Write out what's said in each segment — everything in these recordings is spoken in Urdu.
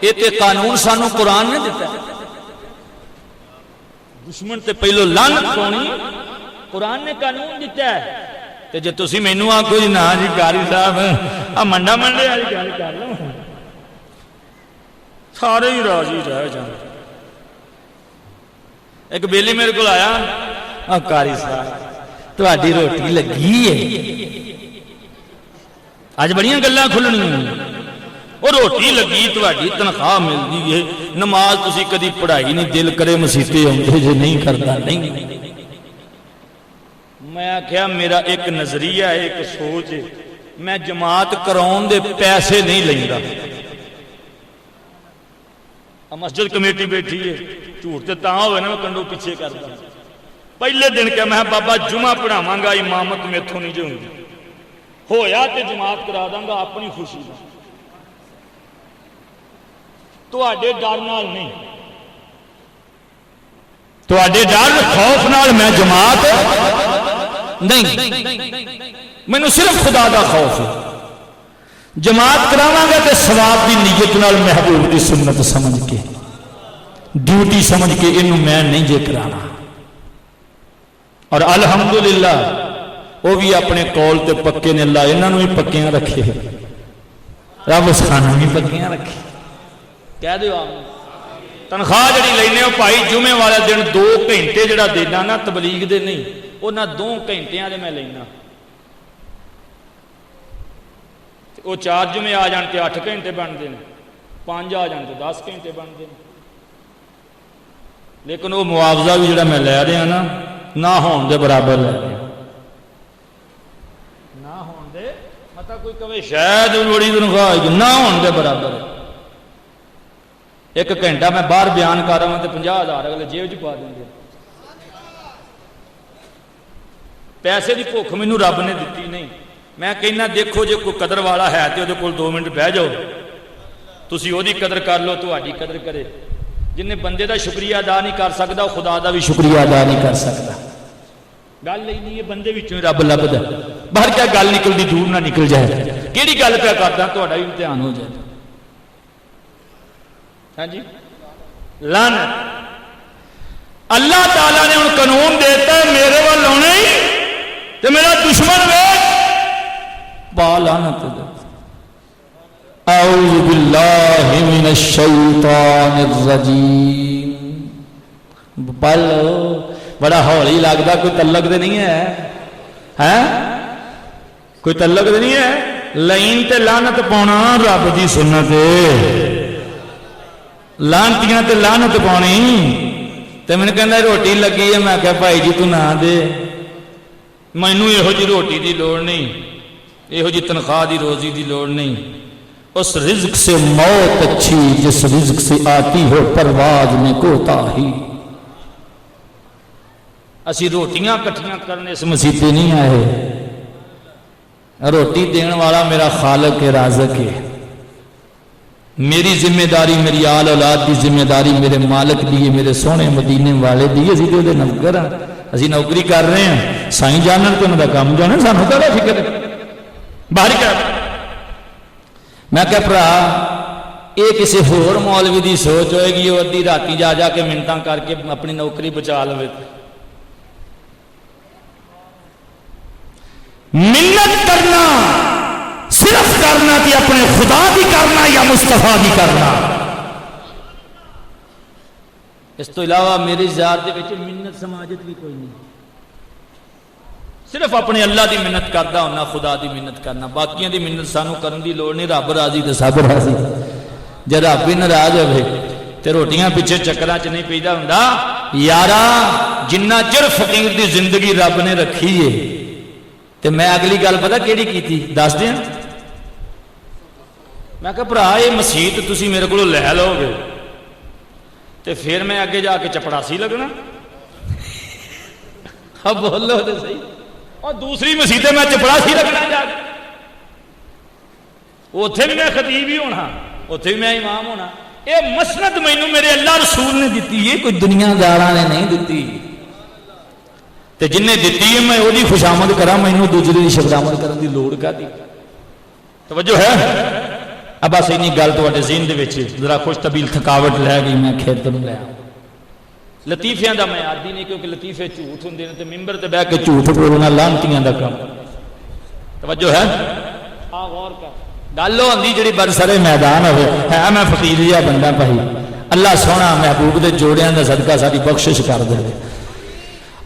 یہ تے قانون سانو قرآن نے دیتا ہے. دشمن تے پہلو لعنت پاؤنی قرآن نے قانون دیتا ہے. تے جے تسی مینوں آکھو جی نا جی قاری صاحب آ منڈا منڈے والی گل کر لو سارے ہی راضی رہ جان. ایک بیلی میرے کو آیا قاری صاحب تہاڈی روٹی لگی ہے اج بڑیاں گلاں کھلنیاں وہ روٹی لگی تہاڈی تنخواہ ملدی ہے نماز تسی کدی پڑھائی نہیں دل کرے مسیتے آؤندے جے نہیں کردا نہیں. میں آخیا میرا ایک نظریہ ہے ایک سوچ ہے میں جماعت کراؤن دے پیسے نہیں لیندا. مسجد کمیٹی بیٹھی ہے جھوٹ تے تاں ہوئے نا میں کنڈو پیچھے کردا. پہلے دن کیا میں بابا جمعہ پڑھاواں گا امامت میتھوں نہیں جو ہوندی ہویا تے جماعت کرا داں گا اپنی خوشی دا تواڈے ڈر نال نہیں تواڈے ڈر خوف نال میں جماعت نہیں مینوں صرف خدا دا خوف ہے. جماعت کراواں گا تے ثواب دی نیت نال محبوب دی سنت سمجھ کے ڈیوٹی سمجھ کے اینوں میں نہیں جے کرانا. اور الحمدللہ وہ بھی اپنے قول تے پکے نے اللہ انہاں نوں ہی پکیاں رکھے رب اس خانہ بھی پکیاں رکھے. کہہ دیو آمین. تنخواہ جڑی لینے ہو بھائی جمعے والے دن 2 گھنٹے جڑا دینا نا تبلیغ دے نہیں وہ نہ 2 گھنٹیاں دے میں لینا وہ 4 جمعے آ جان تے 8 گھنٹے بن دے 5 آ جان تے 10 گھنٹے بن دے. لیکن وہ معاوضہ بھی جڑا میں لے رہا نا نہ ہون دے برابر لے رہا نہ ہون دے مطلب کوئی کہے شاید بڑی تنخواہ نہ ہون دے برابر ہے. 1 گھنٹہ میں باہر بیان کر رہا ہوں تو 50,000 اگلے جیب چ پا دیں گے. پیسے کی بھوک مینوں رب نے دیتی نہیں. میں کہنا دیکھو جے کوئی قدر والا ہے تو وہ کول 2 منٹ بہ جاؤ تسی وہی قدر کر لو تہاڈی قدر کرے. جن بندے دا شکریہ ادا نہیں کر سکتا خدا دا بھی شکریہ ادا نہیں کر سکتا. گل نہیں ہے بندے وچوں رب لبدا باہر کیا گل نکلدی دور نہ نکل جائے. کیڑی گل پہ کردا تہاڈا بھی امتحان ہو جائے. ہاں جی لعنت اللہ تعالیٰ نے ان قانون دیتا ہے میرے وال آنے تو میرا دشمن ویکھ با لعنت دے. اعوذ باللہ من الشیطان الرجیم. پلو بڑا ہولی لگتا کوئی تعلق دے نہیں ہے کوئی تعلق دے نہیں ہے. لائن تے لعنت پاؤنا رب دی سنت ہے. لانتیاں تے لعنت پانی تے میں نے کہنا روٹی لگی ہے میں کہا بھائی جی تو نہ دے مینوں یہو جی روٹی دی لوڑ نہیں یہو جی تنخواہ دی روزی دی لوڑ نہیں. اس رزق سے موت اچھی جس رزق سے آتی ہو پرواز میں کوتاہی. اسی روٹیاں کٹھیاں کرنے سے مسیتے نہیں آئے. روٹی دین والا میرا خالق ہے رازق ہے. میری ذمہ داری میری آل اولاد کی ذمہ داری میرے مالک دی میرے سونے مدینے والے دی. اسی دے دے نوکر ہیں اسی نوکری کر رہے ہیں سائیں جانن تو انہوں کا کام جانا سانو کہا فکر ہے باہر کر. میں کہا پرا یہ کسی ہور مولوی دی سوچ ہوئے گی وہ ادھی راتی جا جا کے منتاں کر کے اپنی نوکری بچا لوے. منت کرنا صرف کرنا کہ اپنے خدا کی کرنا یا مصطفیٰ کی کرنا. اس تو علاوہ میری ذات دے وچ منت سماجت بھی کوئی نہیں. صرف اپنے اللہ دی منت کردا ہونا خدا دی منت کرنا. باقیاں دی منت سانو کرن دی لوڑ نہیں. رب راضی تے سب راضی. جے رب بھی ناراض ہوے تے روٹیاں پیچھے چکراں چ نہیں پیدا ہوندا. یارا جنہ چر فقیر دی زندگی رب نے رکھی ہے تے میں اگلی گل پتہ کیڑی کیتی دس دیاں. میں کہا برا یہ مسیت تسی میرے کو لے لو گے تو پھر میں اگے جا کے چپڑاسی لگنا. اب بولو تو صحیح. اور دوسری مسیتیں میں چپڑاسی لگنا جا کے اتنے بھی میں خطیب ہی ہونا اتنے بھی میں امام ہونا. یہ مسند مینوں میرے اللہ رسول نے دیتی ہے کوئی دنیا داراں نے نہیں دیتی. تے جن نے دیتی ہے میں وہی خوشامد کرا مینوں دوسرے کی شبدامد کرنے کی لوڑ کا دی. توجہ ہے اب بس اینی گل تواڈے ذہن دے وچ ذرا خوش طبیل تھکاوٹ لے گئی، میں کھیت نوں لے آؤں۔ لطیفیاں دا میں عادی نہیں، کیونکہ لطیفے جھوٹ ہوندے نے تے ممبر تے بیٹھ کے جھوٹ بولنا لعنتیاں دا کام۔ توجہ ہے؟ آ غور کر، گل ہوندی جڑی برسر میدان ہوے، ہے میں فقیر جہا بندہ بھائی، اللہ سونا محبوب دے جوڑیاں دا صدقہ ساری بخشش کر دے۔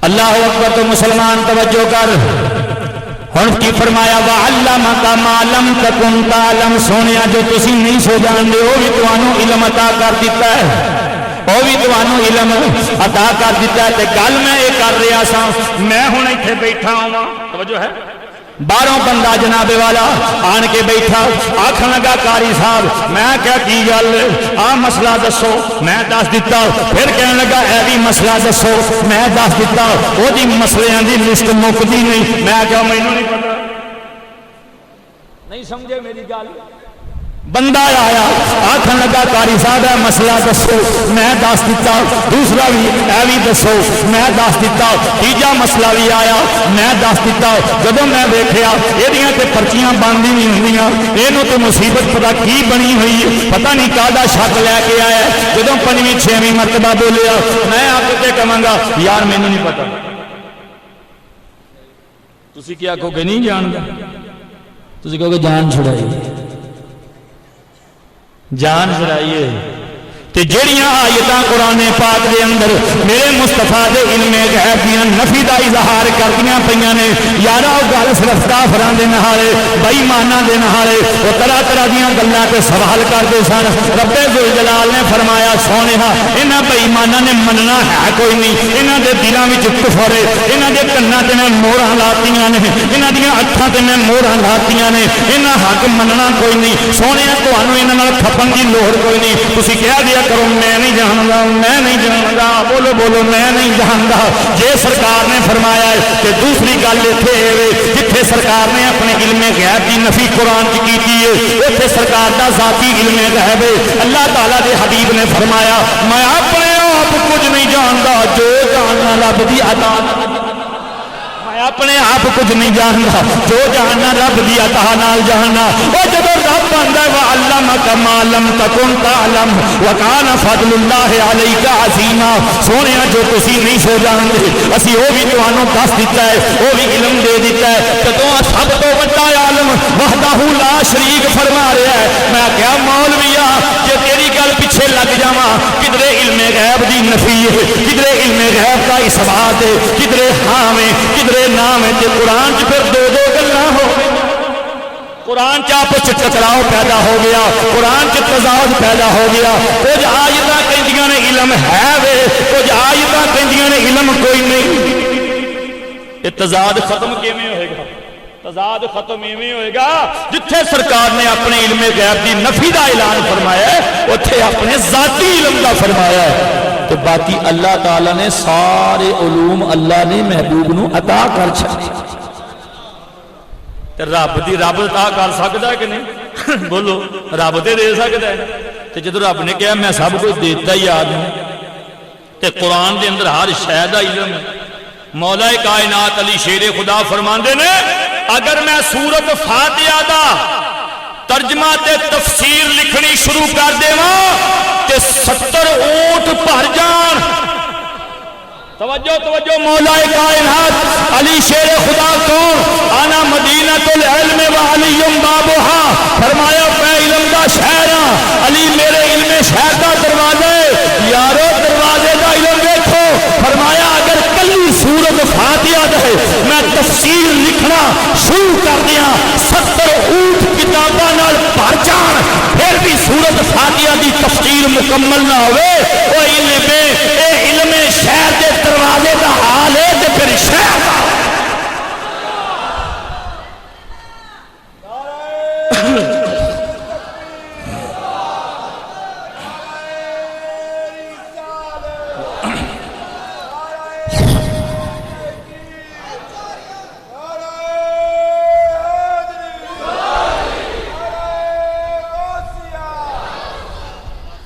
اللہ اکبر تو مسلمان توجہ کر، ہن کی فرمایا وَعَلَّمَكَ مَا لَمْ تَكُنْ تَعْلَمْ، سونیا جو تسی نہیں سو جاندے وہ بھی تانوں علم عطا کر دیتا ہے، وہ بھی تانوں علم عطا کر دیتا ہے۔ تے گل میں یہ کر رہا سا، میں ہن ایتھے بیٹھا ہاں، توجہ ہے، باہروں بندہ جناب والا آن کے بیٹھا، آکھن لگا قاری صاحب میں کیا کی گل آ مسئلہ دسو، میں دس دیتا، پھر کہنے لگا اے بھی مسئلہ دسو، میں دس دیتا، وہ دی مسئلے دی لسٹ مکدی نہیں، میں کیا مینوں نہیں پتا، نہیں سمجھے میری گل۔ بندہ آیا آکھن لگا قاری صاحب ہے مسئلہ دسو، میں دس دیتا، دوسرا بھی اے بھی دسو، میں دس دیتا، تیجا مسئلہ بھی آیا میں دس دیتا۔ جب میں دیکھیا یہ تے پرچیاں باندھی نہیں ہوندیاں، یہ تو مصیبت پتہ کی بنی ہوئی ہے، پتہ نہیں کاہدا شک لے کے آیا۔ جب پنجویں چھویں مرتبہ بولیا میں آپ کے کہاں گا یار مینوں نہیں پتا، تسی کیا آکھو گے نہیں جاندا، تسی کہو گے جان چھڑائی، جان چھڑائیے۔ تے جڑیاں آیتاں قرآن پاک دے اندر میرے مصطفیٰ دے علم غیب دیاں نفی دا اظہار کردیاں پیاں نے، یارا او گل صرف کافراں دے نالے بے ایماناں دے نالے او طرح طرح دیاں گلاں تے سوال کردے سن۔ رب ذوالجلال نے فرمایا سونےا انہاں بے ایماناں نے مننا ہے کوئی نہیں، انہاں دے دلاں وچ کفر ہے، انہاں دے کناں تے میں موہراں لاتیاں نے، انہاں دیاں اکھاں تے میں موہراں لاتیاں نے، انہاں حق مننا کوئی نہیں۔ سونےا تانوں انہاں نال کھپن دی لوڑ کوئی نہیں، تسی کہہ دیا کرو میں نہیں جاندا، میں نہیں جاندا، بولو بولو میں نہیں جاندا۔ یہ سرکار نے فرمایا ہے کہ دوسری گل اتنے جتھے سرکار نے اپنے علم غیب کی نفی قرآن کی ہے، اتنے سرکار دا ذاتی علم غیب ہے۔ اللہ تعالیٰ دے حبیب نے فرمایا میں اپنے آپ کچھ نہیں جاندا، جو جاننا رب دی عطا، اپنے آپ کچھ نہیں جانتا، جو جاننا رب دی عطا نال جاننا۔ وہ جب رب آندا ہے وَعَلَّمَكَ مَا لَمْ تَكُنْ تَعْلَمْ وَكَانَ فَضْلُ اللَّهِ عَلَيْكَ عَظِيمًا، سونیا جو تسی نہیں سو جانتے اسی وہ بھی تانوں دس دیتا ہے، وہ بھی علم دے دیتا ہے۔ جدوں سب تو بڑا عالم وحدہ لا شریک فرما رہا ہے، میں کیا مولویا کہ تیری گل پیچھے لگ جاواں، کدھرے علم غیب دی نفی ہے، کدھرے علم غیب کا اثبات ہے، کدھرے ہاں میں کدھرے نام ہے۔ تے قرآن چ پھر دو دو گلاں ہو گئی، قرآن چ آپس ٹکراؤ پیدا ہو گیا، قرآن چ تضاد پیدا ہو گیا۔ کچھ آیتاں کہندیاں نے علم ہے وے، کچھ آیتاں کہندیاں نے علم کوئی نہیں۔ یہ تضاد ختم کیویں ہوئے گا؟ تضاد ختم ایویں ہوئے گا جتھے سرکار نے اپنے علم غیب دی نفی دا اعلان فرمایا ہے، اوتھے اپنے ذاتی علم دا فرمایا ہے۔ تو باقی اللہ تعالیٰ نے سارے علوم اللہ نے محبوب نو عطا کر چھڑے۔ رب دی رب عطا کر سکتا ہے کہ نہیں؟ بولو رب تے دے سکتا ہے۔ تے جدو رب نے کہا میں سب کچھ دیتا ہی آدمی، تے قرآن دے اندر ہر شے دا علم ہے۔ مولا کائنات علی شیر خدا فرماندے نے اگر میں سورت فاتحہ دا ترجمہ تے تفسیر لکھنی شروع کر دیواں تے 70 اونٹ بھر جان۔ توجہ توجہ، مولا کائنات علی شیر خدا کون؟ انا مدینۃ العلم وعلی بابها، فرمایا میں علم دا شہر ہاں، علی میرے علم شہر دا دروازہ ہے۔ یارو دروازے دا علم دیکھو، فرمایا اگر کلی سورت فاتحہ دے میں تفسیر لکھنا شروع کر دیا 70 اونٹ کتاباں نال بھر جان، پھر بھی سورت فاتحہ دی تفسیر مکمل نہ ہوئے، وہ علم اے علم شہر دے دروازے دا حال ہے تے پھر شہر دا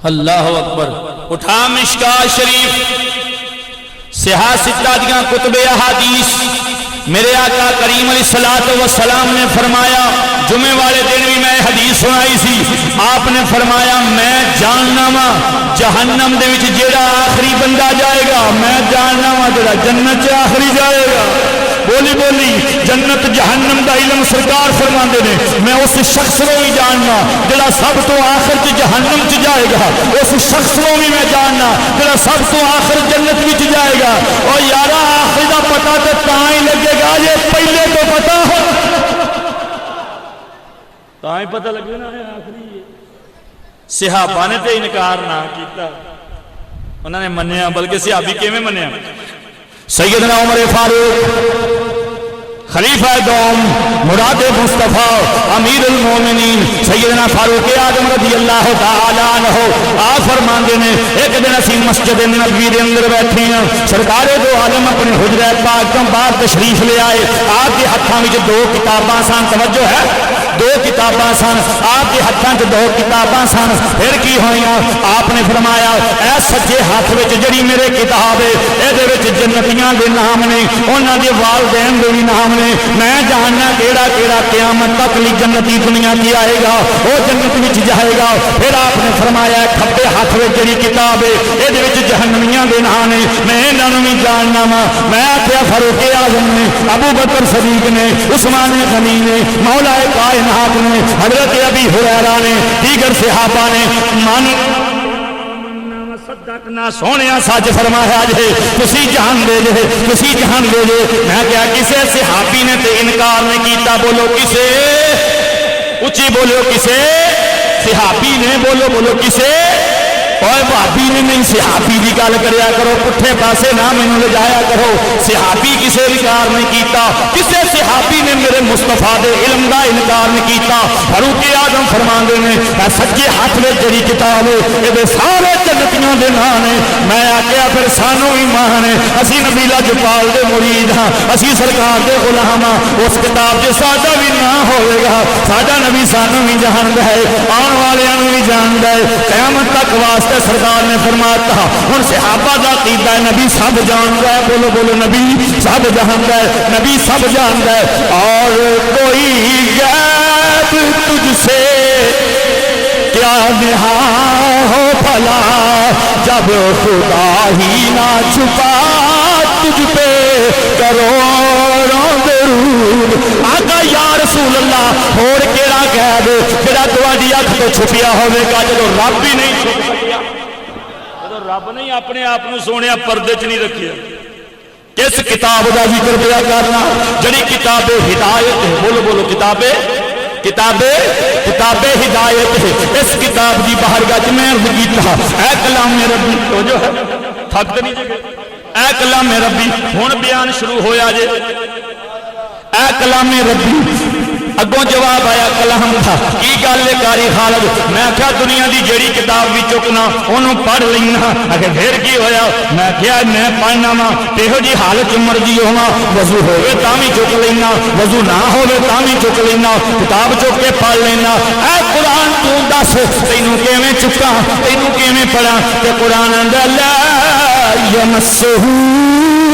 اللہ اکبر۔ اٹھا مشکات شریف صحاح ستہ دیاں کتب احادیث، میرے آقا کریم علیہ الصلوۃ والسلام نے فرمایا جمعے والے دن بھی میں حدیث سنائی سی، آپ نے فرمایا میں جاننا وا جہنم دے وچ جیڑا آخری بندہ جائے گا، میں جاننا وا جیڑا جنت چ آخری جائے گا۔ بولی بولی جنت جہنم دا علم سرکار فرماندے نے، میں اس شخص کو بھی جاننا جڑا سب تو آخر چ جہنم چ جائے گا، اس شخص کو بھی میں جاننا جڑا سب تو آخر جنت وچ جائے گا۔ اور یارا آخر دا پتہ تے تاں ہی لگے گا جے پہلے تو پتہ ہو، تاں ہی پتہ لگے نا آخری ہے۔ صحابہ نے تے انکار نہ کیتا، انہوں نے منیا، بلکہ صحابی کیویں منیا؟ سیدنا عمر فاروق خلیفہ دوم مراد مصطفیٰ امیر المومنین سیدنا فاروق اعظم رضی اللہ تعالی عنہ آپ فرماندے نے ایک دن اسی مسجد نبوی دے اندر بیٹھے ہیں، سرکار دو عالم اپنے حجرہ پاک تو باہر تشریف لے آئے، آپ کے ہاتھوں میں دو کتاباں سن، توجہ ہے دو کتاباں سن، آپ کے ہاتھوں میں دو کتاباں سن، پھر کی ہوئیاں؟ آپ نے فرمایا اے سجے ہاتھ وچ جڑی میرے کتاب ہے اے وچ جنتیاں دے نام نے، انہاں دے والدین دے بھی نام نے، میں جاننا کیڑا کیڑا قیامت تک لی جنتی دنیا کی آئے گا وہ جنت وچ جائے گا۔ پھر آپ نے فرمایا کھبے ہاتھ وچ جڑی کتاب ہے اے وچ جہنمیاں دے نام نے، میں انہاں نوں بھی جاننا وا۔ میں آکھیا فاروق اعظم نے، ابو بکر صدیق نے، عثمان غنی نے، مولا کائنات نے، حضرت ابی ہریرہ نے، دیگر صحابہ نے صدقنا سونیا سچ فرمایا جے، تسی جان دے جے، تسی جان دے جے۔ میں کہا کسے صحابی نے تے انکار نہیں کیتا، بولو کسے؟ اچھی بولو کسے؟ صحابی نے، بولو بولو کسے؟ اور بھابی نے نہیں، صحابی دی گل کریا کرو، پٹھے پاسے نہ مینوں لے جایا کرو۔ صحابی کسے انکار نہیں کیتا، کسے صحابی نے میرے مصطفیٰ دے علم دا انکار نہیں کیتا۔ فاروق اعظم فرماندے نے سجے ہاتھ میں جڑی کتاب اے سارے جنتیاں دے نام نے۔ میں آکھیا پھر سانو ایمان ہے، اسی نبی لاجپال دے مرید ہاں، اسی سرکار دے غلام ہاں، اس کتاب جو ساڈا بھی نہ ہوئے گا، ساڈا نبی سانو بھی جاندا ہے، آن والیاں نوں بھی جاندا ہے، قیامت تک واسطے سرکار نے فرمایا ہن صحابہ دا عقیدہ ہے نبی سب جاندا ہے، بولو بولو نبی سب جاندا ہے، نبی سب جاندا ہے، اور کوئی غیب تجھ سے کیا نہا ہو بھلا، جب خدا ہی نہ چھپا تجھ پہ کروڑوں درود۔ آقا یا رسول اللہ اور کیڑا غیب جڑا تہاڈی اکھ تو چھپیا ہوے گا جدوں رب ہی نہیں چھپ سکیا، جدوں رب نہیں اپنے آپ نوں سونے پردے چ نہیں رکھیا۔ کس کتاب دا ذکر پیا کرنا جڑی کتاب ہدایت ہے، بولو بولو کتاب ہدایت ہے۔ اس کتاب دی بارگاہ میں عرض کیتا اے کلام ربی، تو جو ہے تھک تے نہیں جے، اے کلام ربی ہن بیان شروع ہویا جے، اے کلام ربی اگوں جواب آیا کلام تھا کی گل ہے کاری خالد؟ میں کیا دنیا دی جیڑی کتاب بھی چکنا انہوں پڑھ لینا، اگر پھر کی ہویا؟ میں کیا میں پڑھنا وا تیہو جی حالت مرضی ہوا، وضو ہوئے تامی چک لینا، وضو نہ ہوئے تامی چک لینا، کتاب چک کے پڑھ لینا۔ اے قرآن تو دس تینوں کیویں چکا، تینوں کیویں پڑھا؟ تے قرآن اندر لا یمسہ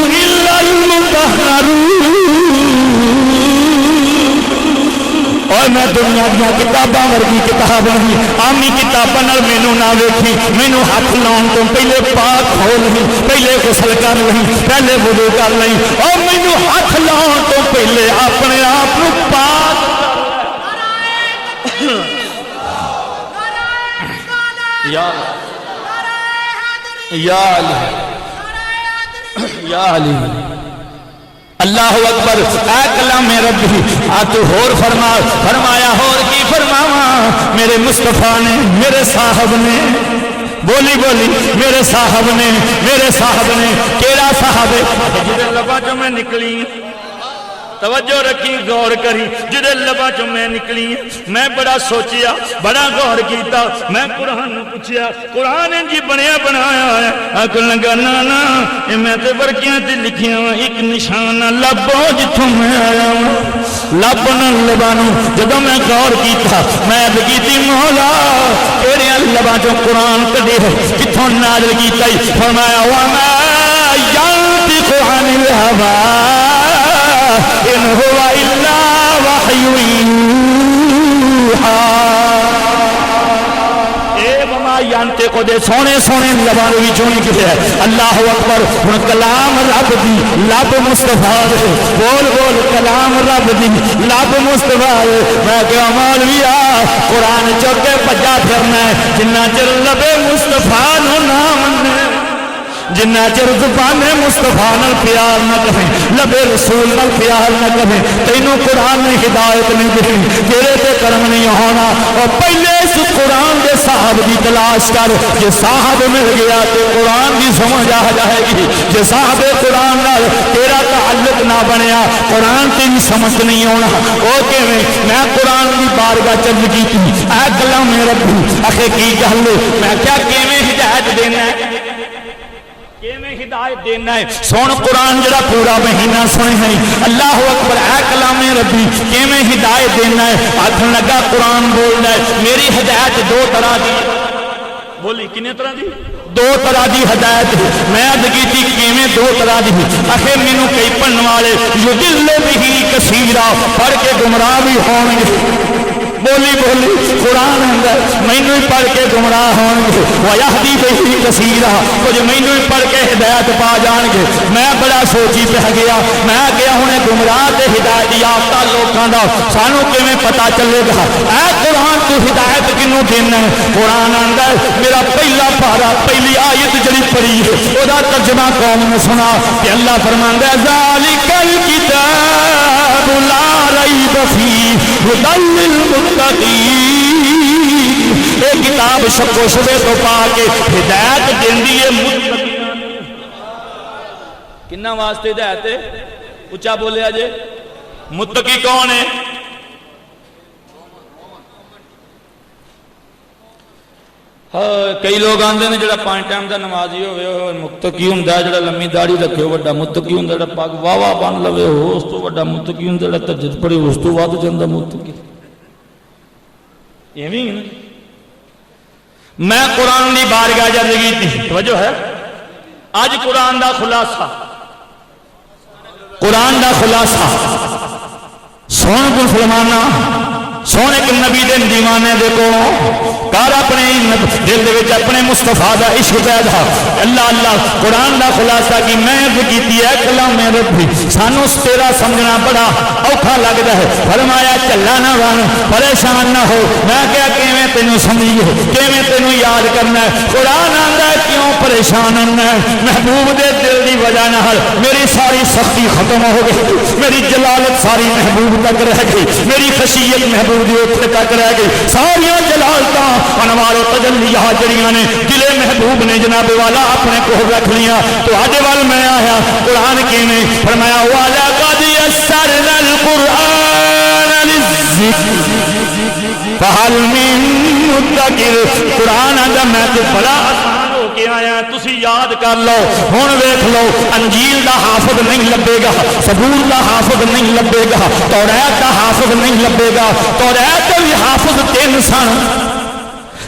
الا المطہرون، اور میں دنیا دیا کتاباں ورگی کتاب نہیں، آمی کتاباں مینوں نہ ویکھی، مینوں ہاتھ لاؤن تو پہلے پاک ہو نہیں، پہلے غسل کر نہیں، پہلے وضو کر نہیں، اور مینوں ہاتھ لاؤن تو پہلے اپنے آپ کو پاک یا علی اللہ اکبر۔ اے کلام ربی آ تو ہور فرمایا ہور کی فرماواں میرے مصطفیٰ نے، میرے صاحب نے، بولی بولی میرے صاحب نے کیڑا صاحب ہے جدے لباں چوں میں نکلی، توجہ رکھی غور کری، جدے لباں چوں میں نکلی میں بڑا سوچیا، بڑا غور کیتا، میں قرآن نو پوچھیا قرآن جی بنیا بنایا ہے؟ آکھن لگا نا میں تے ورکیاں تے لکھیاں ایک نشان لبوں جتھوں میں آیا لب نال لبانوں۔ جدوں میں غور کیتا میں کیتی مولا تیرے لباں چوں قرآن کڈے کتھوں نازل کیتا؟ فرمایا وما ينطق عن الهوى ان هو الا وحی تے کو دے سونے سونے لبان بھی چونی کیا ہے اللہ اکبر ہن کلام رب دی لب مصطفیٰ دے بول بول کلام رب دی لب مصطفیٰ دے میں کہا مولوی قرآن چوکے پجا پھرنا ہے جنہ چر لبے مصطفیٰ نو نام نے جنہ چر زبان مصطفیٰ نال پیار نہ کریں لبے رسول نال پیار نہ کریں تینوں قرآن نے ہدایت نہیں دی تیرے تے کرم نہیں ہونا اور پہلے اس قرآن دے صاحب دی تلاش کر جے صاحب مل گیا تو قرآن دی سمجھ آ جائے گی جے صاحب قرآن نال تیرا تعلق نہ بنیا قرآن تیری سمجھ نہیں ہونا او میں قرآن دی بارگاہ چل کی تھی اے کلام ربی اخے کی گل میں کیا کیویں ہدایت دینا ہے ہدایت دینا ہے سن قرآن جڑا پورا مہینہ سنے ہیں اللہ اکبر اے کلام ربی کیویں ہدایت دینا ہے آکھن لگا قرآن بولنا ہے میری ہدایت دو طرح دی بولی کنے طرح دی دو طرح دی ہدایت میں عرض کی تھی کیویں دو طرح دی آخر مینوں کئی پڑھن والے یضل بہ کثیرا پڑھ کے گمراہ بھی ہون گے بولی بولی قرآن اندر مینوں ہی پڑھ کے گمراہ ہون گے ویہدی بہ کثیرا کچھ مینوں ہی پڑھ کے ہدایت پا جان گے میں بڑا سوچی پہ گیا میں گیا ہوں گمراہ تے ہدایت یافتہ لوکاں دا سانو کیویں پتہ چلے گا اے قرآن تو ہدایت کینوں دینا ہے قرآن اندر میرا پہلا پارا پہلی آیت جڑی پڑھی ہے او دا ترجمہ قوم نے سنا کہ اللہ فرماندا ہے ذالک الکتاب لا ریب فیہ ھدی للمتقین اے کتاب شک و شبہ تو پا کے ہدایت دیندی ہے متقین کنا واسطے ہدایت ہے اونچا بولیا جے متقی کون ہے کئی لوگ آندے نے جڑا 5 ٹائم دا نمازی ہوئے متقی ہوندا جڑا لمبی داڑھی رکھے بڑا متقی ہوندا جڑا پاک واہ بن لوے اس تو بڑا متقی ہوندا جڑا تہجد پڑھے اس تو ود جاندا متقی ایویں ہی نا میں قرآن دی بارگاہ جا لگی تھی توجہ ہے آج قرآن دا خلاصہ سن کو سلمانا سونے کے نبی دے دیوانے دے کو کار اپنے دل دے وچ اپنے مصطفیٰ دا عشق پیدا اللہ اللہ قرآن دا خلاصہ کی میں کیتی ہے کلام ربی سانو تیرا سمجھنا بڑا اوکھا لگدا ہے فرمایا چلا نہ ون پریشان نہ ہو میں کیا کیویں تینوں سمجھیے کیویں تینوں یاد کرنا ہے قرآن آندا ہے کیوں پریشان ہونا ہے محبوب دے دل دی وجہ نال میری ساری سختی ختم ہو گئی میری جلالت ساری محبوب تک رہ گئی میری خشیت محبوب تک رہ گئی ساریا جلالتاں انوار و تجلیات جڑیاں نے دل محبوب نے جناب والا اپنے کو رکھ لیا تو آج وال میں آیا قرآن کیویں فرمایا والا قد یسرنا القرآن للذکر فہل من مدکر قرآن آندا میں تو بڑا کے آیا تسی یاد کر لو ہن ویکھ لو انجیل دا حافظ نہیں لبے گا زبور دا حافظ نہیں لبے گا توریت دا حافظ نہیں لبے گا توریت بھی حافظ 3 سن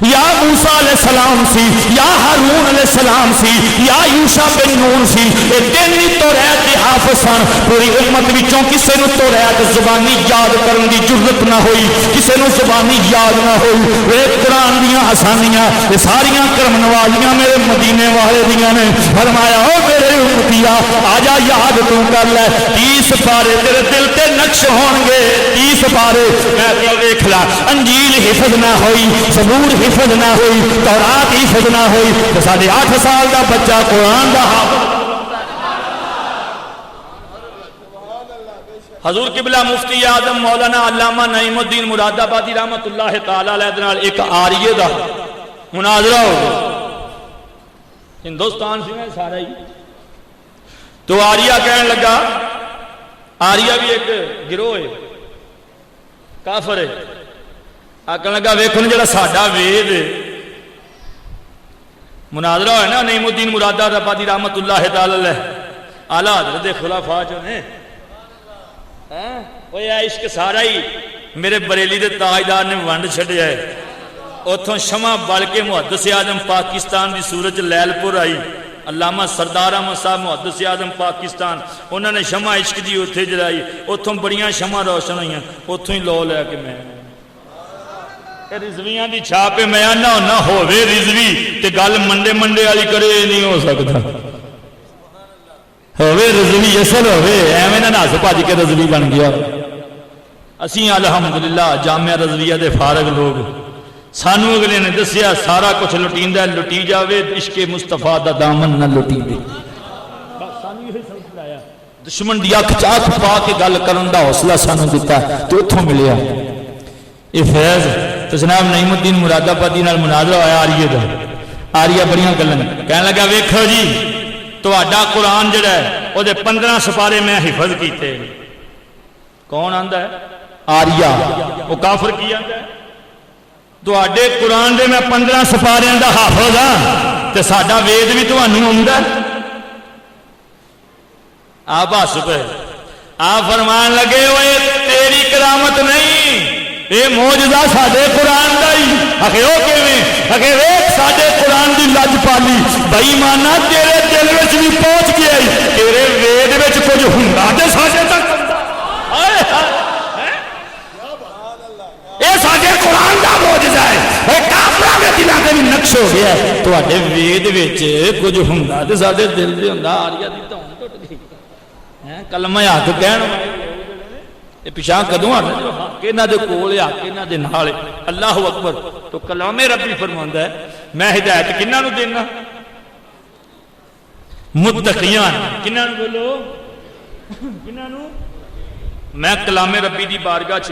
یا موسیٰ علیہ السلام سی یا ہارون علیہ السلام سی یا یوشع بن نون سی یہ 3 ہی توریت کے حافظ سن پوری امت وچوں کسے نو توریت زبانی یاد کرن دی جرت نہ ہوئی کسے نو زبانی یاد نہ ہوئی ایک قرآن دیاں آسانیاں یہ ساریاں کرم نوازیاں میرے مدینے والے دیاں نے فرمایا او میرے امتیا آجا یاد تو کر لے 30 پارے تیرے دل تے نقش ہون گے 30 پارے میں دیکھ لا انجیل حفظ نہ ہوئی زبور حفظ نہ ہوئی تورات حفظ نہ ہوئی تو 8.5 سال کا بچہ قرآن دا حافظ حضور قبلہ مفتی اعظم مولانا علامہ نعیم الدین مراد آبادی رحمت اللہ تعالی علیہ دنال ایک آریے دا مناظرہ ہو ہندوستان سے میں سارا ہی تو آریہ کہنے لگا آریہ بھی ایک گروہ ہے کافر ہے آکھن لگا ویکھو جڑا ساڈا وید مناظرہ ہے نا نعیم الدین مراد آبادی رحمت اللہ تعالی علیہ اعلی حضرت خلفاء جو نے وہ یہ عشق سارا ہی میرے بریلی دے تاجدار نے ونڈ چھڈیا ہے اتھوں شمع بل کے محدث اعظم پاکستان دی سورج لیل پور آئی علامہ سردار احمد صاحب محدث اعظم پاکستان انہوں نے شمع عشق دی اتھے جلائی اتھوں بڑیاں شمع روشن ہوئیں اتھوں ہی لو لے کے میں رضویاں دی چھاپ میں آنا نہ ہووے رضوی تے گل منڈے منڈے والی کرے نہیں ہو سکتا ہووے رضوی اصل ہووے ایویں نہ نس بھج کے رضوی بن گیا اسی الحمدللہ جامعہ رضویہ دے فارغ لوگ سانو اگلے نے دسیا سارا کچھ لٹیندا لٹی جاوے عشق مصطفیٰ دا دامن نہ لٹی دے بس سانو یہ سمجھ آیا دشمن دی اکھ چاک پا کے گل کرن دا حوصلہ سانو دتا تے اوتھوں ملیا یہ فیض تو جناب نعیم الدین مراد آبادی نال مناظرہ ہویا آریہ دا آریہ بڑیاں گلاں کہنے لگا ویکھو جی تہاڈا قرآن جڑا ہے او دے 15 سپارے میں حفظ کیتے کون آندا ہے آریہ وہ کافر کی آندا ہے تہاڈے قرآن دے میں 15 سپاریاں دا حافظ ہاں تے ساڈا وید بھی تہانوں آندا ہے آپ ہس پے آپ فرمان لگے اوے تیری کرامت نہیں اے معجزہ ساڈے قرآن دا ہی آخے او کیویں آخے ویکھ ساڈے قرآن دی لج پالی بے ایمانا تیرے دل وچ بھی پہنچ گیا تیرے وید وچ کچھ ہوندا تے ساڈے تک ہائے ہائے اے ساڈے قرآن دا معجزہ ہے اے کافراں دے دلاں تے بھی نقش ہو گیا ہے تواڈے وید وچ کچھ ہوندا تے ساڈے دل دے ہوندا آریہ دی دھون ٹٹ گئی کلمہ ہاتھ کہن یہ پیچھا کدوں آنا جو حق انہاں دے کول حق انہاں دے نال اللہ اکبر تو کلام ربی فرماندا ہے میں ہدایت کنہاں نوں دینا متقیاں کنہاں نوں بولو کنہاں نوں میں کلام ربی دی بارگاہ چ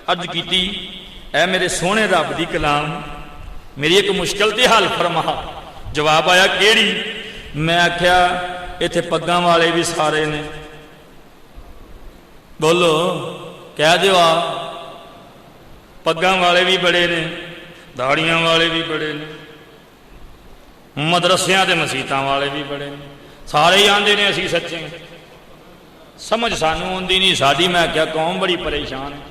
عرض کیتی اے میرے سونے رب دی کلام میری ایک مشکل تے حل فرما جواب آیا کیڑی میں آکھیا ایتھے پگاں والے بھی سارے نے بولو کہہ دیو آپ پگاں والے بھی بڑے نے داڑیاں والے بھی بڑے نے مدرسیاں تے مسیتاں والے بھی بڑے نے سارے ہی آندے نے اسی سچے ہیں سمجھ سانو ہوندی نہیں ساڈی میں کیا قوم بڑی پریشان ہے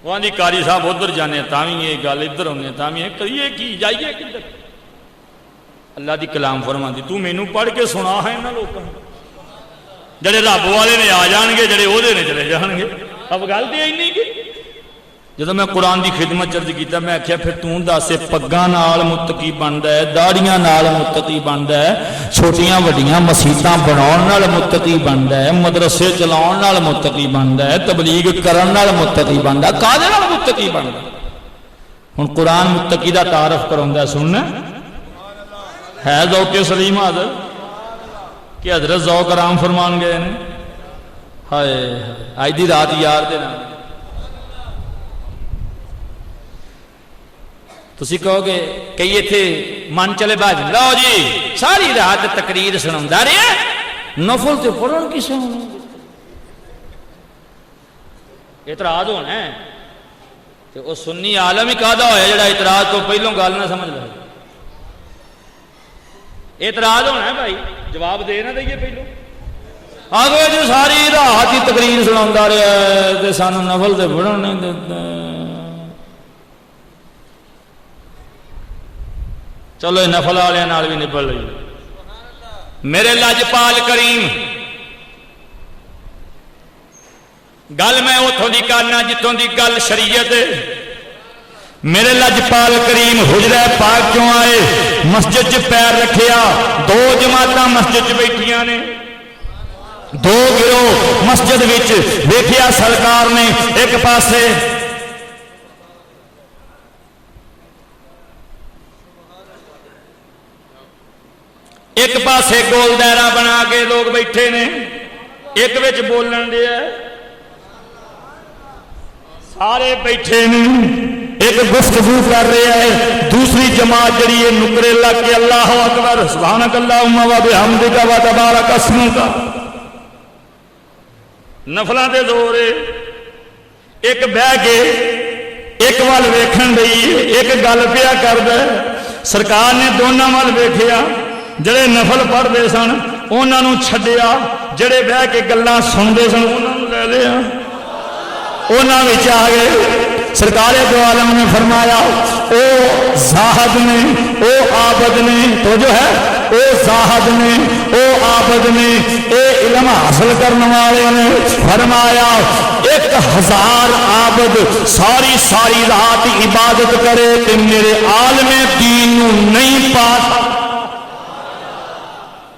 وہ آندی قاری صاحب ادھر جانے تاں وی یہ گل ادھر ہونے تاں وی کریے کی جائیے کدھر اللہ دی کلام فرماندی تو مینوں پڑھ کے سنا ہے انہاں لوکاں جڑے رب والے نے آ جان گے جڑے عہدے نے چلے جان گے اب گل تو یہی نہیں کہ جدو میں قرآن دی خدمت چرج کیتا میں آخیا پھر توں دس پگاں نال متقی بندا ہے داڑیاں نال متقی بندا ہے چھوٹیاں وڈیاں مسیتاں بناون نال متقی بندا ہے مدرسے چلاون نال متقی بندا ہے تبلیغ کرن نال متقی بندا کادے نال متقی بندا ہن قرآن متقی دا تعارف کراوندا ہے سننا ہے ذوق سلیم حاضر کہ حضرت ذوق آرام فرمان گئے نے ہائے آج دی رات یار دے نام تسی کہو گے کئی تھے من چلے باج لو جی ساری رات تقریر سناوندا رہیا نفل تے پڑھن کی سناوندا اعتراض ہونا ہے تے او سنی عالم ہی کہدا ہویا جڑا اعتراض تو پہلوں گل نہ سمجھ لے اعتراض ہونا ہے بھائی جواب دے نہ دئیے پہلو آگے جو ساری رات کی تقریر سناوندا رہیا تے سانو نفل تے پڑھن نہیں دیندا چلو نفل والے نال بھی نبل لئی میرے لاجپال کریم گل میں اتوں دی کرنا جتوں دی گل شریعت میرے لاجپال کریم حجرہ پاک کیوں آئے مسجد چ پیر رکھیا دو جماعتاں مسجد چ بیٹھیاں نے دو گروہ مسجد وچ ویکھیا سرکار نے ایک پاسے ایک پاسے گول دائرہ بنا کے لوگ بیٹھے نے ایک وچ بولن دیا سارے بیٹھے نے ایک گفتگو کر رہا ہے دوسری جماعت جڑی ہے نکرے لگ کے اللہ اکبر سبحانک اللہم و بحمدک و تبارک اسمک نفلاں دے دورے ایک بہ کے ایک وال ویکھن دئی ایک گل پیا کردا سرکار نے دونوں وال ویکھیا جڑے نفل پڑھتے سن انہاں نوں چھڈیا جڑے بہ کے گلاں سنتے سن انہاں نوں لے لیا انہاں وچ آ گئے سرکار دو عالم نے فرمایا او زاہد نے او عابد نے، تو جو ہے او زاہد نے او عابد نے، اے علم حاصل کرنے والے نے۔ فرمایا 1000 عابد ساری ساری رات عبادت کرے تے میرے عالم دین نو نہیں پاتا۔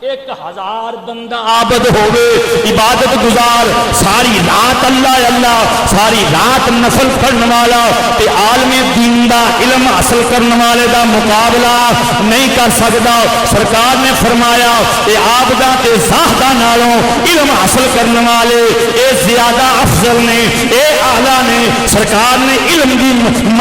1000 بندہ عابد ہوئے عبادت گزار ساری رات اللہ اللہ ساری رات نفل پڑھنے والا تے عالم دین دا علم حاصل کرنے والے دا مقابلہ نہیں کر سکتا۔ سرکار نے فرمایا اے عابداں تے زاہداں نالوں علم حاصل کرنے والے اے زیادہ افضل نے، اے اعلیٰ نے۔ سرکار نے علم دی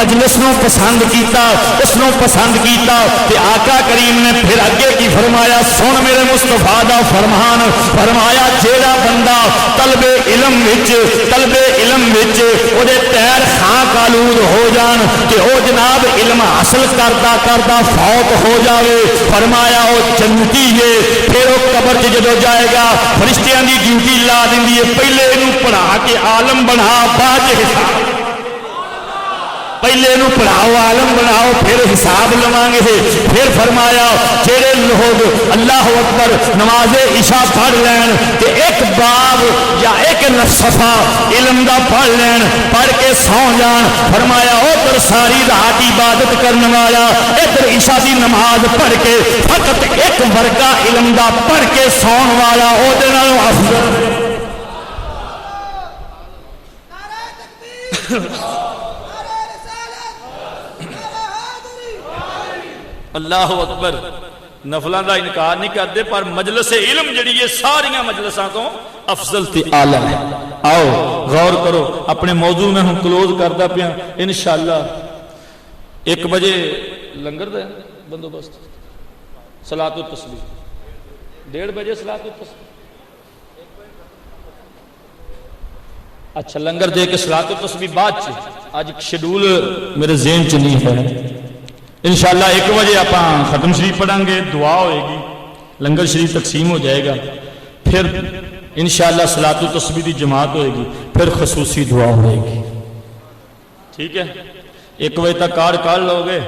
مجلس نو پسند کیتا، اس نو پسند کیتا تے آقا کریم نے پھر اگے کی فرمایا، سن میرے مصطفیٰ دا فرمان، فرمایا جیڑا بندہ طلب علم وچ او دے پیر خاک آلود ہو جان کہ او جناب علم حاصل کردا کردا فوت ہو جاوے، فرمایا او جنتی ہے۔ پھر او قبر تے جدو جائے گا فرشتیاں دی ڈیوٹی لا دیندی ہے، پہلے اینو پڑھا کے عالم بنا، بعد حساب، پہلے انہوں پڑھاؤ عالم بناؤ پھر حساب لوانگے تھے۔ پھر فرمایا جیڑے لوگ اللہ اکبر نماز عشاء پڑھ لین کہ ایک باب یا ایک صفحہ علم دا پڑھ لین، پڑھ کے سو جان، فرمایا ادھر ساری رات عبادت کرنے والا ادھر عشاء دی نماز پڑھ کے فقط ایک ورقہ علم دا پڑھ کے سون والا اودے نالوں افضل۔ اللہ اکبر۔ نفلاں دا انکار نہیں کرتے پر مجلس علم جڑی ہے ساریاں مجلساں تو افضل تے اعلی ہے۔ آؤ غور کرو، اپنے موضوع میں ہم کلوز کردا پیا انشاءاللہ۔ 1 بجے لنگر دا بندوبست، صلاۃ التسبیح 1:30 بجے صلاۃ التسبیح، اچھا لنگر دے کے صلاۃ التسبیح بعد چ اج شیڈول میرے ذہن چ نہیں ہے۔ انشاءاللہ 1 بجے آپ ختم شریف پڑھیں گے، دعا ہوئے گی، لنگر شریف تقسیم ہو جائے گا، پھر انشاءاللہ صلاۃ التسبیح دی جماعت ہوئے گی، پھر خصوصی دعا ہوئے گی، ٹھیک ہے؟ 1 بجے تک کارڈ کاٹ لو گے؟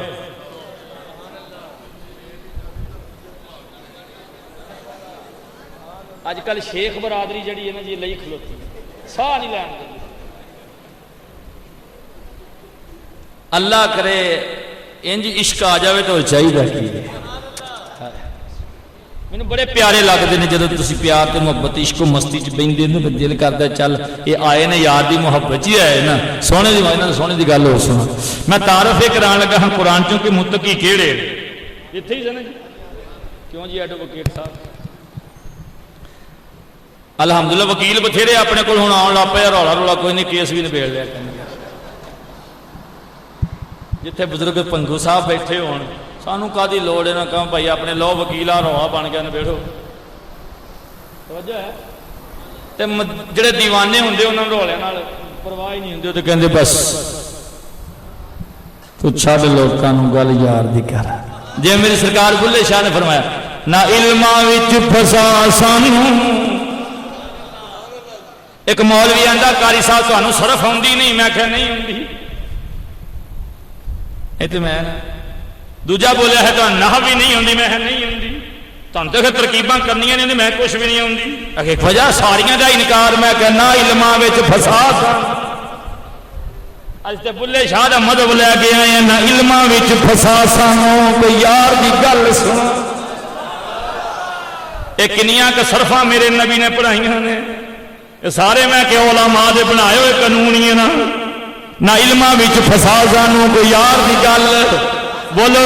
آج کل شیخ برادری جڑی ہے نا جی لئی کھلوتی ساہ نہیں لین گے۔ اللہ کرے انج عشق آ جاوے تو چاہیے کی مینوں بڑے پیارے لگتے ہیں جدوں تسی پیار تے محبت عشق و مستی چ بہندے تے دل کردا چل یہ آئے نے یار دی محبت ہی آئے نا، سونے دی وجہ سونے دی گل ہو سنا۔ میں تعارف یہ کران لگا ہاں قرآن چوں کہ متقی کیڑے اتنے ہی سن جی، کیوں جی ایڈوکیٹ صاحب؟ الحمدللہ وکیل بتھیرے اپنے کول ہن آن لگ پئے، رولا رولا کوئی نہیں، کیس بھی نبیڑ لیا کرنگے۔ جتھے بزرگ پنگو صاحب بیٹھے ہون سانوں کادی لوڑ ہے نہ کہاں بھائی اپنے لو وکیلا رولا بن گیا نبیڑو، توجہ ہے؟ تے جڑے دیوانے ہوندے انہاں رولے نال پرواہ ہی نہیں ہوندی، تے کہندے بس تو چھڈ لوکاں نوں گل یار دی کر۔ جے میری سرکار بلے شاہ نے فرمایا نہ علماں وچ پھسا سانوں، ایک مولوی آندا قاری صاحب تانوں صرف ہوندی نہیں، میں کہا نہیں ہوندی، تو میں دوجا بولیا ہے تو نحو بھی نہیں ہوندی، میں نہیں ہوندی، تم تو ترکیباں کرنی نہیں، میں کچھ بھی نہیں ہوندی۔ وجہ ساریاں دا انکار، میں کہنا علماں وچ فساد۔ اج تے بلے شاہ دا مذہب لے کے آئے ہیں نہ علماں وچ فساد سانوں، کوئی یار دی گل سنا۔ یہ کنیاں کہ صرفاں میرے نبی نے پڑھائیاں نے، یہ سارے میں کہ علماء دے بنائے ہوئے قانون ہی نا۔ نہ علماں وچ فساد سانوں، کوئی یار دی گل، بولو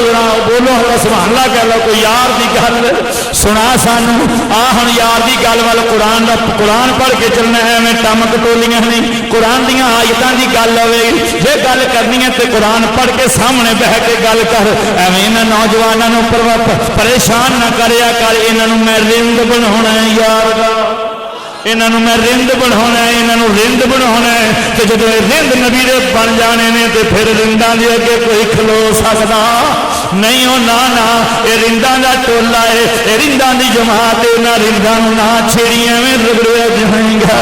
بولو سبحان اللہ کہہ لو، کوئی یار دی گل سنا سانوں۔ ہن یار دی گل وال قرآن پڑھ کے چلنا ہے، میں ٹمک ٹولیاں نہیں، قرآن دیاں آیتاں دی گل ہوے، جے گل کرنی ہے تے قرآن پڑھ کے سامنے بہ کے گل کر، ایویں انہاں نوجواناں نوں پریشان نہ کریا کر، انہاں نوں میں رند بناونا ہے یار دا، انہوں میں رند بناونا ہے، انہوں رند بناونا ہے، کہ جب رند نبی دے بن جانے نے تو پھر رنداں دے اگے کوئی کھلو سکدا نہیں ہو، نا یہ رنداں دا ٹولا ہے، یہ رنداں دی جماعت ہے، نہ رنداں نہ چھیڑی ایویں رگڑیا جائے گا،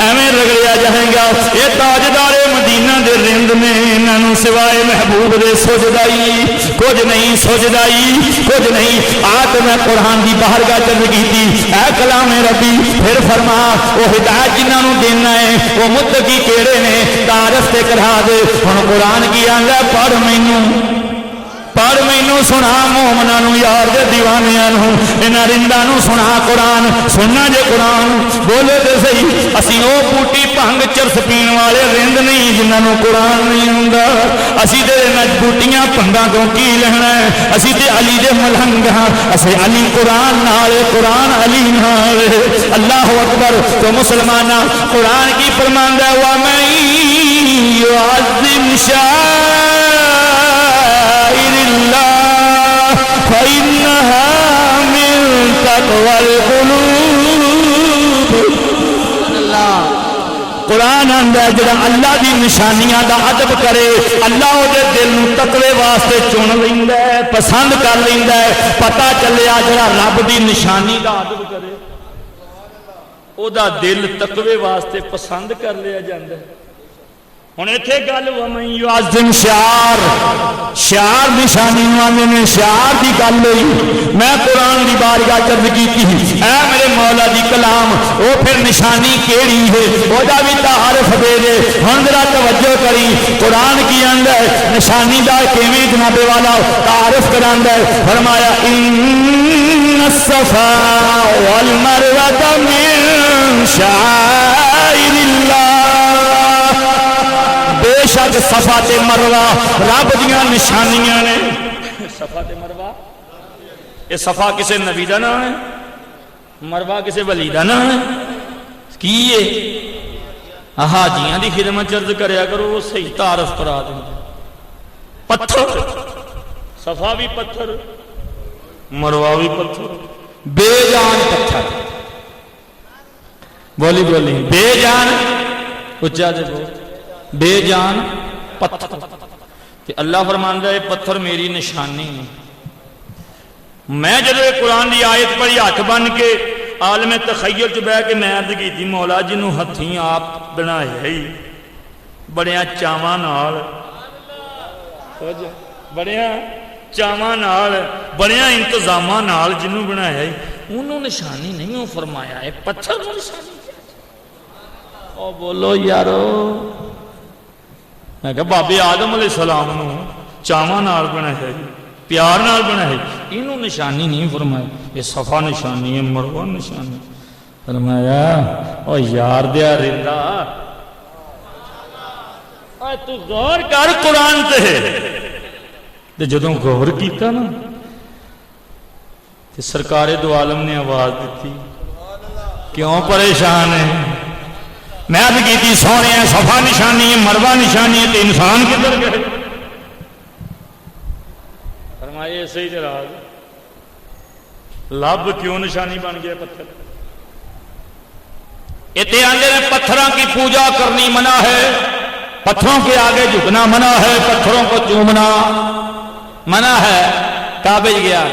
ایویں رگڑیا جائے گا۔ یہ تاجدار مدینہ دے رند نے، انہوں سوائے محبوب دے سجدائی کچھ نہیں سجدائی کچھ نہیں آ تو میں قرآن دی بارگاہ چل کی تھی اے کلام ربی پھر فرما وہ ہدایت جنہوں دینا ہے وہ متقی کیڑے نے تعارف تے کرا دے ہن قرآن کی آندا پڑھ مینوں سنا مومناں نوں یار دے دیوانیاں نوں انہاں رنداں نوں سنا قرآن سننا جے قرآن بولے تے صحیح اسی او بوٹی بھنگ چرس پین والے رند نہیں جنہاں نوں قرآن نہیں ہوندا اسی تے نچ بوٹیاں بھنگاں تو کی لینا ہے اسی تے علی دے ملنگ ہاں اسی علی قرآن نال قرآن علی نال اللہ اکبر تو مسلماناں قرآن کی فرماندا ہے وَمَن يُعَظِّمْ شَعَائِرَ اللَّهِ فَإِنَّهَا مِن تَقْوَى الْقُلُوبِ قرآن آندا جڑا اللہ دی نشانیاں دا ادب کرے اللہ او دے دل نوں تقوی واسطے چن لیندا ہے پسند کر لیندا ہے پتہ چلیا جڑا رب دی نشانی دا ادب کرے او دا دل تقوی واسطے پسند کر لیا جاندا ہے ہن ایتھے گل وَمَن يُعَظِّمْ شعار نشانی آندے نے شعار دی گل ہوئی میں قرآن دی بارگاہ چرد کی اے میرے مولا دی کلام او پھر نشانی کیڑی ہے او دا بھی تعارف دے دے ہن ذرا توجہ کری قرآن کی آندا ہے نشانی دا کیویں جناب والا تعارف کراندا ہے فرمایا ان الصفا والمروہ من شعائر اللہ بے شک صفا تے مروہ رب دیاں نشانیاں نے صفا تے مروہ یہ صفا کسے نبی دا نام ہے مروہ کسے ولی دا نام ہے کی ہے حاجیاں دی خدمت چرد کریا کرو وہ صحیح تعارف کرا دیں پتھر صفا بھی پتھر مروہ بھی پتھر بے جان پتھر بولی بے جان اچھا دے بول بے جان پتھر کہ اللہ فرماندا ہے پتھر میری نشانی ہے میں جدو قرآن دی آیت پڑھی ہاتھ بن کے عالم تخیل چ بہ کے میں عرض کیتی مولا جنوں ہتھیں آپ بنایا ہی بڑیاں چاواں نال بڑیاں چاواں نال بڑیاں انتظاماں نال جنوں بنایا ہی انہوں نشانی نہیں ہو فرمایا ہے پتھر نوں نشانی او بولو یارو میں کہا بابے آدم علیہ السلام نو چاواں نال بنایا ہے پیار نال بنایا ہے انہوں نشانی نہیں فرمایا یہ صفا نشانی ہے مروہ نشانی فرمایا او یار دیا رندا تو غور کر قرآن تے جدوں غور کیتا نا تے سرکار دو عالم نے آواز دیتی کیوں پریشان ہے میں عرض کی تھی سونے ہیں صفا نشانی ہے مروہ نشانی ہے تو انسان کدھر گئے فرمایا ایسے ہی راز لب کیوں نشانی بن گیا پتھر اتنے آندے نے پتھروں کی پوجا کرنی منع ہے پتھروں کے آگے جھکنا منع ہے پتھروں کو چومنا منع ہے کعبے گیا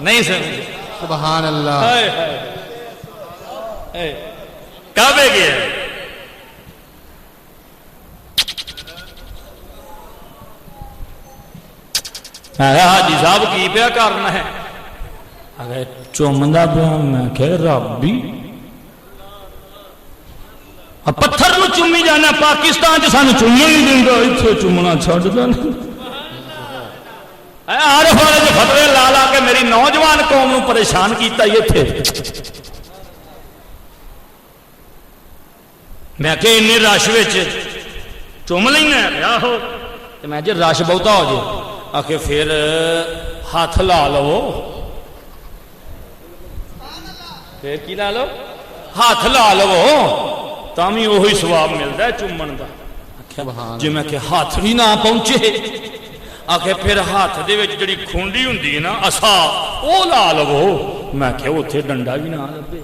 نہیں سمجھے سبحان اللہ کعبے گیا حاجی صاحب کی پیا کرنا ہے اگر چومدا پیا میں کہ ربی پتھر نو چومی جانا پاکستان چ سانو چومن نہیں دیندا ایتھے چومنا چھڈ دینا عارف والے جو فتوے لا لا کے میری نوجوان قوم پریشان کیتا یہ تھے میں کہ انی رش چوم لینا ہو تو میں جی رش بہتا ہو جائے آخر پھر ہاتھ لا لو پھر کی لا لو ہاتھ لا لو تامی وہی ثواب ملتا ہے چومن کا جی میں کہ ہاتھ بھی نہ پہنچے آخر پھر ہاتھ دے وچ جڑی کھونڈی ہوندی ہے نا اسا او لا لو میں کہ اوتھے ڈنڈا بھی نہ لبے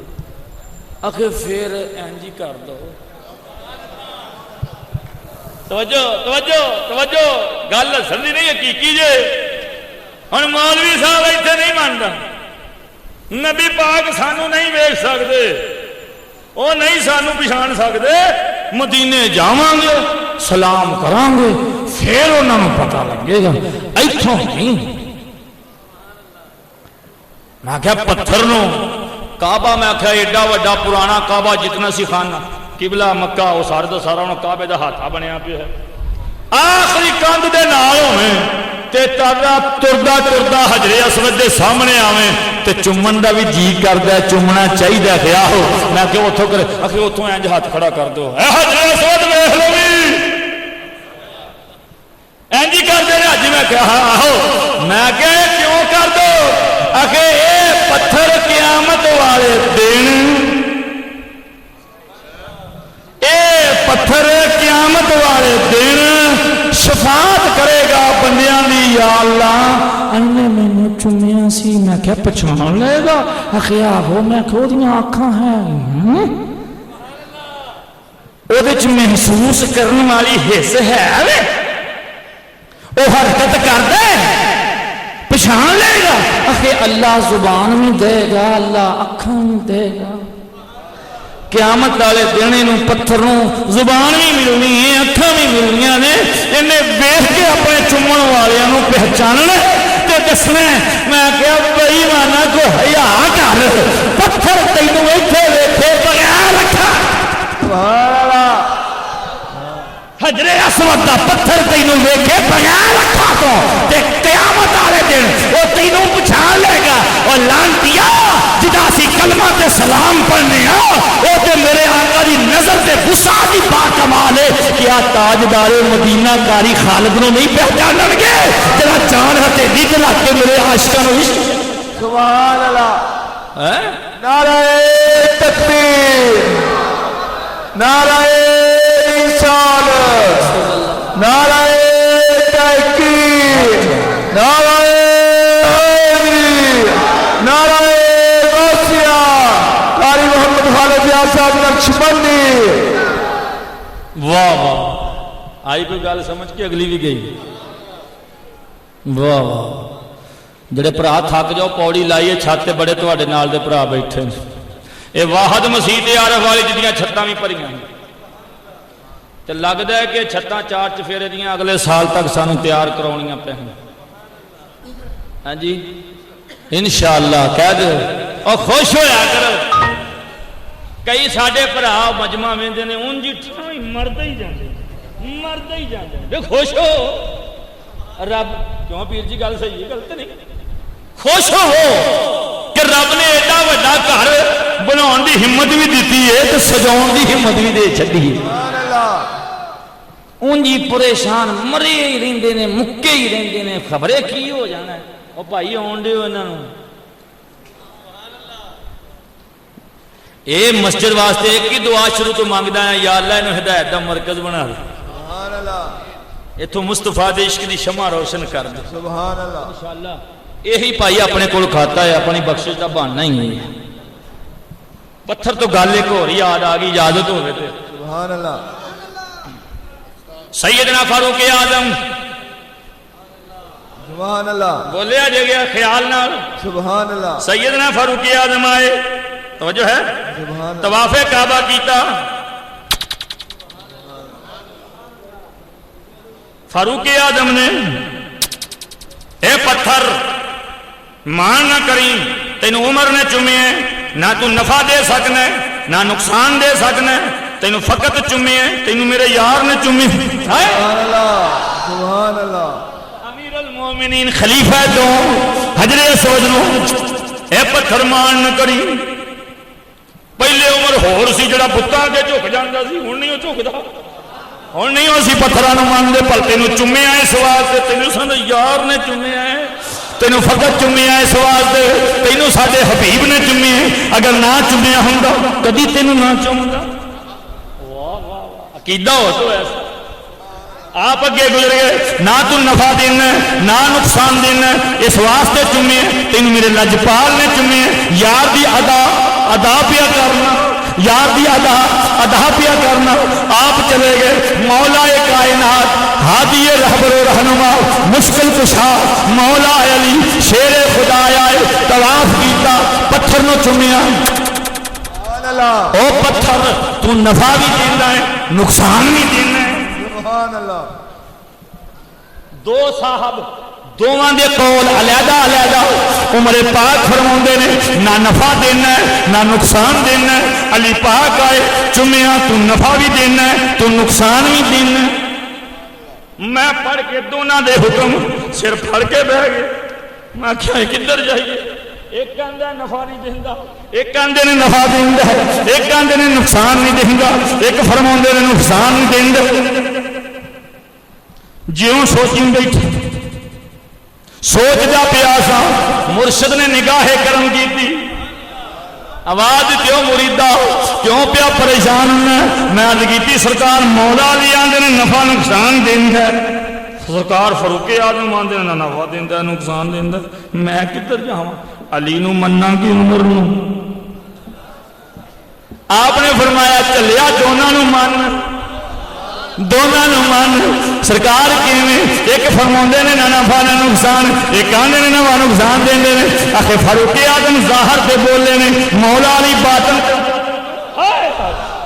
آخر پھر انجی کر دو توجہ توجہ توجہ گل سمجھی نہیں حقیقی جے ہن مولوی صاحب ایتھے نہیں ماندا نبی پاک سانو نہیں ویکھ سکدے وہ نہیں سانو پچھان سکتے، مدینے جاواں گے سلام کران گے پھر انہوں نے پتہ لگے گا ایتھوں نہیں۔ میں کہا پتھر نو کعبہ، میں کہا ایڈا وڈا پرانا کعبہ جتنا سی خانہ قبلہ مکہ وہ سارے دا سارا انہوں کعبے دا ہاتھا بنیا پہ ہے، آخری کاندھ دے نال ہوئے تے تردا تردا حجر اسود دے سامنے آویں تے چومن دا بھی جی کردا ہے، چومنا چاہیے خیا ہو۔ میں کہ اتھوں کرے آخر اتھوں انج ہاتھ کھڑا کر دو، اے حجر اسود ویکھ لو وی انج ہی کر دے حج۔ میں کہا آہو، میں کہ کیوں کر دو؟ آخر اے پتھر قیامت والے دن، اے پتھر قیامت والے دن شفاعت کرے گا بندیاں دی، یا اللہ انہیں میں نے چومیا سی، میں کیا پہچان لے گا؟ اخیا ہو، میں کہو دیاں آنکھاں ہیں، او دے چ محسوس کرنے والی حس ہے، وہ حرکت کر دے پہچان لے گا۔ اخی اللہ زبان بھی دے گا، اللہ اکھاں بھی دے گا۔ قیامت والے دن پتھر زبان بھی ملنی ہے، اکھاں بھی ملنیاں نے، انہیں ویکھ کے اپنے چومن والوں پہچاننا تے دسنا۔ میں کہا بئی مانا کو حیا کر، پتھر تینوں ایتھے ویکھے بغیر رکھا، حجر اسود دا پتھر تینوں ویکھے بغیر رکھا تو تے قیامت والے دن وہ تینوں پہچان لے گا۔ اور لعنتیا جدا سی کلمہ تے سلام پڑھنے وہ تے میرے آقا دی نظر تے غصہ دی با کمال ہے۔ کیا تاجدار مدینہ کاری خالد نو نہیں پہچانن گے؟ تیرا جان ہتے دی دلا کے میرے عاشقاں نو عشق۔ سبحان اللہ، نعرہ تکبیر، نعرہ رسالت، نعرہ تحقیق، نعرہ حیدری، نعرہ غوثیہ، قاری محمد خالد صاحب نقشبندی۔ واہ واہ، آئی کوئی گل سمجھ کے اگلی بھی گئی۔ واہ واہ، جڑے بھرا تھک جاؤ پوڑی لائیے چھت تے بڑے تواڈے نال دے بھرا بیٹھے، اے واحد مسجد عارف والی جدیاں چھتاں بھی بھریاں تے لگدا ہے کہ چھتاں چار چفیرے دیاں اگلے سال تک سانو تیار کراونیاں پہن۔ ہاں جی انشاءاللہ کہہ دے اور خوش ہویا کر۔ کئی ساڈے بھرا مجمع ویندے نے اون جی مرد ہی جاندے، مرد ہی جاندے، خوش ہو رب کیوں پیر جی گل صحیح ہے، غلط نہیں، خوش ہو کہ رب نے ایڈا وڈا گھر بناؤن دی ہمت بھی دیتی ہے تے سجاؤن دی ہمت بھی دے چھڈی ہے۔ اونجی پریشان مرے ہی رہندے نے، مکے ہی رہندے نے، خبریں کی ہو جانا ہے۔ او بھائی آن دے انہاں نوں، اے مسجد واسطے ایک ہی دعا شروع تو مانگدا ہے، یا اللہ انہوں ہدایت دا مرکز بنا دے، سبحان اللہ، اتھوں مصطفیٰ دے عشق دی شمع روشن کر دے، سبحان اللہ۔ انشاءاللہ یہی بھائی اپنے کول کھاتا ہے، اپنی بخشش دا بہانہ ہی ہے۔ پتھر تو گل ایک ہو رہی یاد آ گئی، اجازت ہوے تے سبحان اللہ۔ سیدنا فاروق اعظم سبحان اللہ، بولیا جے گیا خیال نال سبحان اللہ۔ سیدنا فاروق اعظم آئے، توجہ ہے، طواف کعبہ کیتا، فاروق اعظم نے اے پتھر مان نہ کریں، تینوں عمر نے چومے نہ تو نفع دے سکنا ہے نہ نقصان دے سکنا ہے، تینوں فقط چومے تینوں میرے یار نے چومے۔ سبحان اللہ، سبحان اللہ۔ امیر المومنین خلیفہ تو حجر اسود نو اے پتھر مان نہ کری۔ پہلے عمر ہور سی جڑا بتاں کے جھک جاندا سی، ہن نہیں او جھکدا، ہن نہیں اسی پتھراں نوں مانتے، پر تینوں چومیا اس واسطے، تینوں سن یار نے چومیا ہے، تینوں فقط چومیا اس واسطے، تینوں ساڈے حبیب نے چومیا ہے، اگر نہ چومیا ہوندا کدی تینوں نہ چومدا۔ واہ واہ واہ، عقیدہ ہو تو ایسا۔ آپ اگے گزر گئے، نہ تو نفع دینا نہ نقصان دینا، اس واسطے چومے تینوں میرے لجپال نے چومے، یار دی ادا پیا کرنا، یار دی ادا پیا کرنا۔ آپ چلے گئے، مولا کائنات، ہادی رہبر و رہنما، مشکل کشا مولا علی شیر خدا آئے، طواف کیتا، پتھر نو چومیا، او پتھر تو نفع بھی دینا ہے نقصان بھی دینا ہے. سبحان اللہ. دو صاحب دوواں دے قول علیحدہ علیحدہ عمر پاک فرماندے نے نہ نفع دینا ہے نہ نقصان دینا ہے. علی پاک آئے چومیا تو نفع بھی دینا ہے تو نقصان بھی دینا ہے. میں پڑھ کے دونوں دے حکم سر پھڑ کے بہ گئے. میں کیا کدھر جائیے؟ ایک کہندا نفع نہیں دیندا ایک کہندے نے نفع دیندا ہے ایک کہندے نے نقصان نہیں دیندا ایک فرماندے نے نقصان نہیں دیندا. جیوں سوچیں بیٹھے سوچدا پیا سا مرشد نے نگاہ کرم کی تھی آواز کیوں مریدا کیوں پیا پریشان میں عرض کی سرکار مولا علی آندے نے نفع نقصان دیندا ہے سرکار فاروق اعظم آندے نے نفع دیندا ہے نقصان دیندا ہے. میں کدھر جاواں؟ علی نو مننا کی عمر نو؟ آپ نے فرمایا چلیا دونوں نو من دونوں نو من. سرکار کیویں؟ ایک فرماندے نے نہ نفع نہ نقصان ایک آندے نے نفع نقصان دیندے نے. آخر فاروق اعظم ظاہر تے بولے نے مولا علی باطن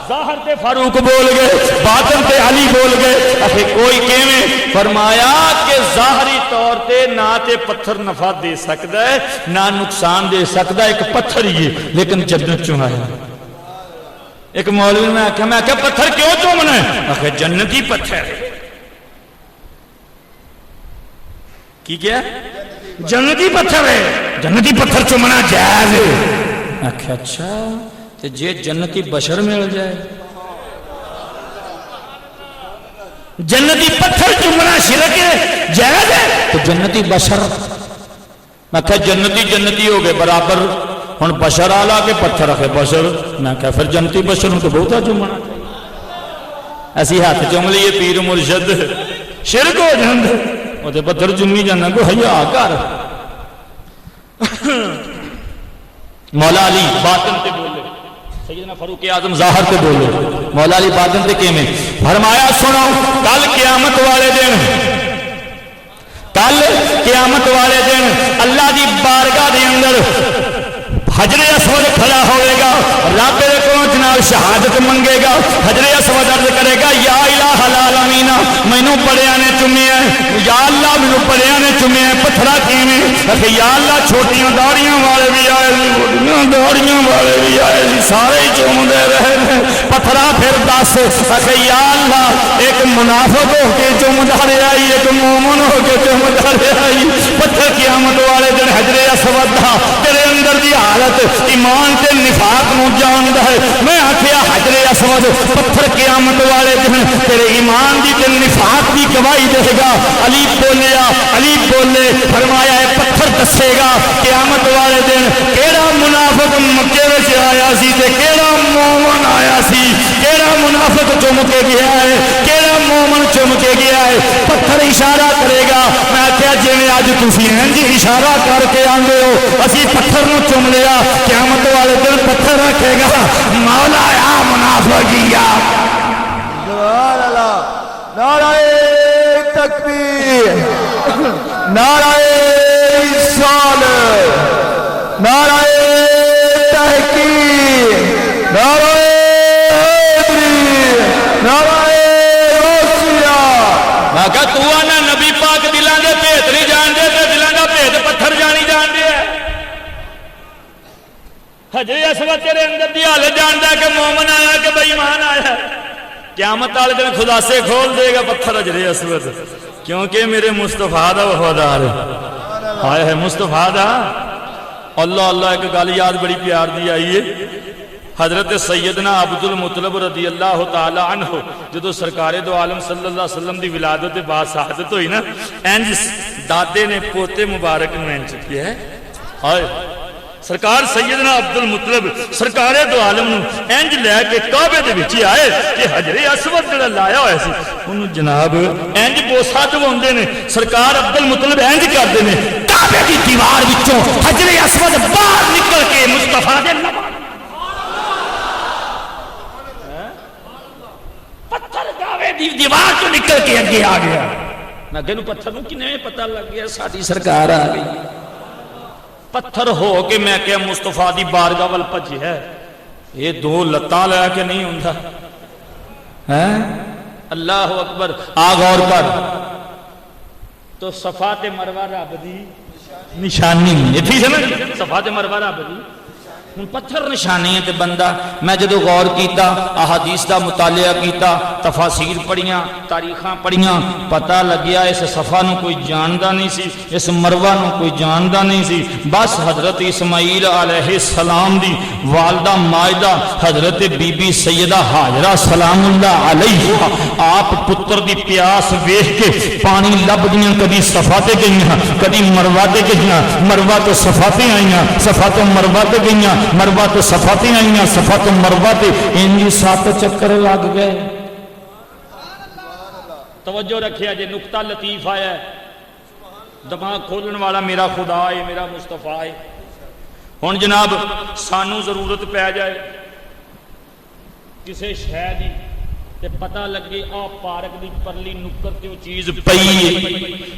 ظاہر تے فاروق بول گئے باطن تے علی بول گئے. آخر کوئی کیویں؟ فرمایا کہ ظاہری طور تے نہ تے پتھر نفع دے سکدا ہے نہ نقصان دے سکدا ہے ایک پتھر ہی ہے لیکن جنت چوں آیا. ایک مولوی میں آخیا پتھر کیوں چومنا ہے؟ آخر جنتی پتھر ہے. کی کیا جنتی پتھر ہے جنتی پتھر چومنا جائز ہے. آخیا اچھا تے جے جنتی بشر مل جائے جنتی پتھر چومنا شرک ہے جائز ہے تو جنتی بشر میں کہا جنتی جنتی ہو گئے برابر ہن بشر آلا کے پتھر رکھے بشر. میں کہا پھر جنتی بشر تو بہتا چومنا ایسی ہاتھ چوم لیے پیر مرشد شرک ہو جاندے وہ تے پتھر چومی جانا کو حیا کر. مولا علی باطن تے بولے سیدنا فاروق اعظم ظاہر تے بولے مولا علی باطن تے کیویں؟ فرمایا سنو کل قیامت والے دن اللہ دی بارگاہ دے اندر حجر اسود کھڑا ہوئے گا رب دے کولوں جناب شہادت منگے گا. حجر اسود عرض کرے گا یا الہ العالمین مینوں بڑیاں نے چومیا ہے یا اللہ مینوں بڑیاں نے چومیا ہے. پتھرا کیویں؟ کہ یا اللہ چھوٹیاں داڑیاں والے بھی آئے بڑیاں داڑیاں والے بھی آئے سارے چومدے رہے. پتھرا پھر دس کہ یا اللہ ایک منافق ہو کے چومدا رہا ایک مومن ہو کے چومدا رہا. پتھر قیامت والے دن حجر اسود دا تیرے اندر دی حالت ایمان تے نفاق نو جاندا ہے. میں آکھیا حجر اسود پتھر قیامت والے دن تیرے ایمان دی تے نفاق دی گواہی دے گا. علی بولیا علی بولے فرمایا ہے پتھر دسے گا قیامت والے دن کیڑا منافق مکے وچ آیا سی تے کیڑا مومن آیا سی کیڑا منافق چم کے گیا ہے کیڑا مومن چم کے گیا ہے. پتھر اشارہ کرے گا. میں آکھیا جویں اج تسی انج اشارہ کر کے آندے ہو اسی پتھر نو چم لیا قیامت والے دن پتھر رکھے گا مولا یا منافقیا. سبحان اللہ. نعرہ تکبیر نعرہ رسالت نعرہ تحقیق نعرہ حیدری نعرہ غوثیہ. میں کہا تو آنا نبی پاک دلان دے بھید نہیں جان دے تے دلان دا بھید پتھر جانی جان دے. حجر اسود تیرے اندر دی حالت جاندا ہے کہ مومن آیا کہ بے ایمان آیا. قیامت والے دن خدا سے کھول دے گا پتھر حجر اسود کیونکہ میرے مصطفیٰ دا وفادار ہے. ہے مصطفیٰ دا اللہ اللہ. ایک گل یاد بڑی پیار دی آئی ہے. حضرت سیدنا عبد المطلب رضی اللہ تعالی عنہ جدو سرکار دو عالم صلی اللہ علیہ وسلم دی ولادت بعد شہادت ہوئی نا انج دادے نے پوتے مبارک میں انج کیا ہے. ہائے سرکار سیدنا عبد المطلب سرکار دو عالم نو انج لے کے کعبے دے وچ آئے کہ حجر اسود جڑا لایا ہویا سی اونوں جناب انج بوسا دواندے نے. سرکار عبد المطلب انج کردے نے کعبے دی دیوار وچوں حجر اسود باہر نکل کے مصطفیٰ دے پتھر کعبے دی دیوار تو نکل کے اگے آ گیا. میں کہ پتھر نو کنے پتہ لگ گیا ساڈی سرکار آ گئی. پتھر ہو کے میں کہ مصطفیٰ دی بارگاہ ول بھجیا ہے. یہ دو لتاں لے کے نہیں ہوندا ہیں اللہ اکبر آ غور کر تو صفا تے مروہ رب دی نشانی ہے ٹھیک ہے نا صفا تے مروہ رب دی ہن پتھر نشانی ہے تے بندہ میں جدو غور کیتا احادیث دا مطالعہ کیتا تفاسیر پڑھیاں تاریخاں پڑھیاں پتہ لگیا اس صفا نو کوئی جاندا نہیں سی اس مروہ نو کوئی جاندا نہیں سی بس حضرت اسماعیل علیہ السلام دی والدہ ماجدہ حضرت بی بی سیدہ ہاجرہ سلام اللہ علیہ آپ پتر دی پیاس ویکھ کے پانی لب دیاں کبھی صفا تے گئیاں کبھی مروہ تے گئیاں مروہ تو صفا تے آئیاں صفا تو مروہ تے گئیاں مروہ تو صفا تے آئیاں صفا تو مروہ تے انجی 7 چکر لگ گئے توجہ رکھیا جے نقطہ لطیف آیا ہے دماغ کھولن والا میرا خدا ہے میرا مصطفیٰ ہے ہن جناب سانو ضرورت پہ جائے کسے شے دی تے پتہ لگے آ پارک دی پرلی نکر تے او چیز پئی ہے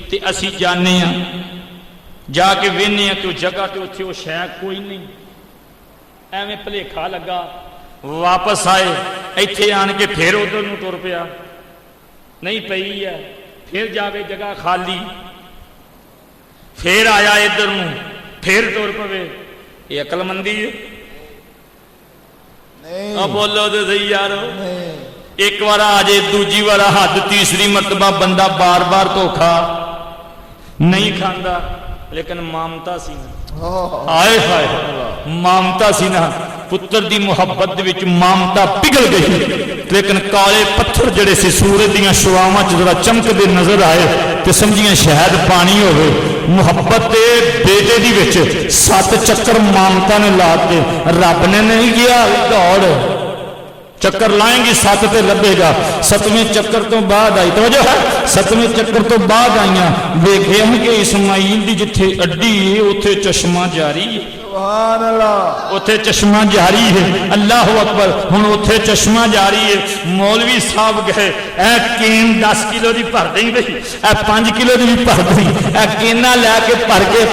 تے اسی جانے ہاں جا کے وینے ہاں تے جگہ تے اوتھے او شے کوئی نہیں ایویں بھلیکھا لگا واپس آئے ایتھے آن کے پھر ادھر نو ٹر پیا نہیں پئی ہے پھر جاوے جگہ خالی پھر آیا ادھر نو پھر ٹر پوے یہ عقل مندی ہے اب بولو تو صحیح یارو ایک بار آ جائے دوجی بار حد تیسری مرتبہ بندہ بار بار دھوکھا نہیں کھاندا لیکن مامتا سی آئے ہائے مامتا سی نا پتر دی محبت دے وچ مامتا پگھل گئی لیکن کالے پتھر جڑے سے سورج دیاں شعاواں چ ذرا چمک دے نظر آئے تے سمجھیاں شاید پانی ہوئے محبت دے بیٹے دی وچ 7 چکر مامتا نے لا کے رب نے نہیں کیا دوڑ چکر لائیں گی 7 تے لبے گا 7ویں چکر تو بعد آئی توجہ ہے 7ویں چکر تو بعد آئیاں دیکھیں کہ اسماعیل دی جتھے اڈی ہے اتھے چشمہ جاری ہے سبحان اللہ اتھے چشمہ جاری ہے اللہ اکبر ہن اتھے چشمہ جاری ہے مولوی صاحب گئے اے کین 10 کلو دی بھر دیں بھئی اے 5 کلو دی بھر دیں اے کینا لے کے بھر کے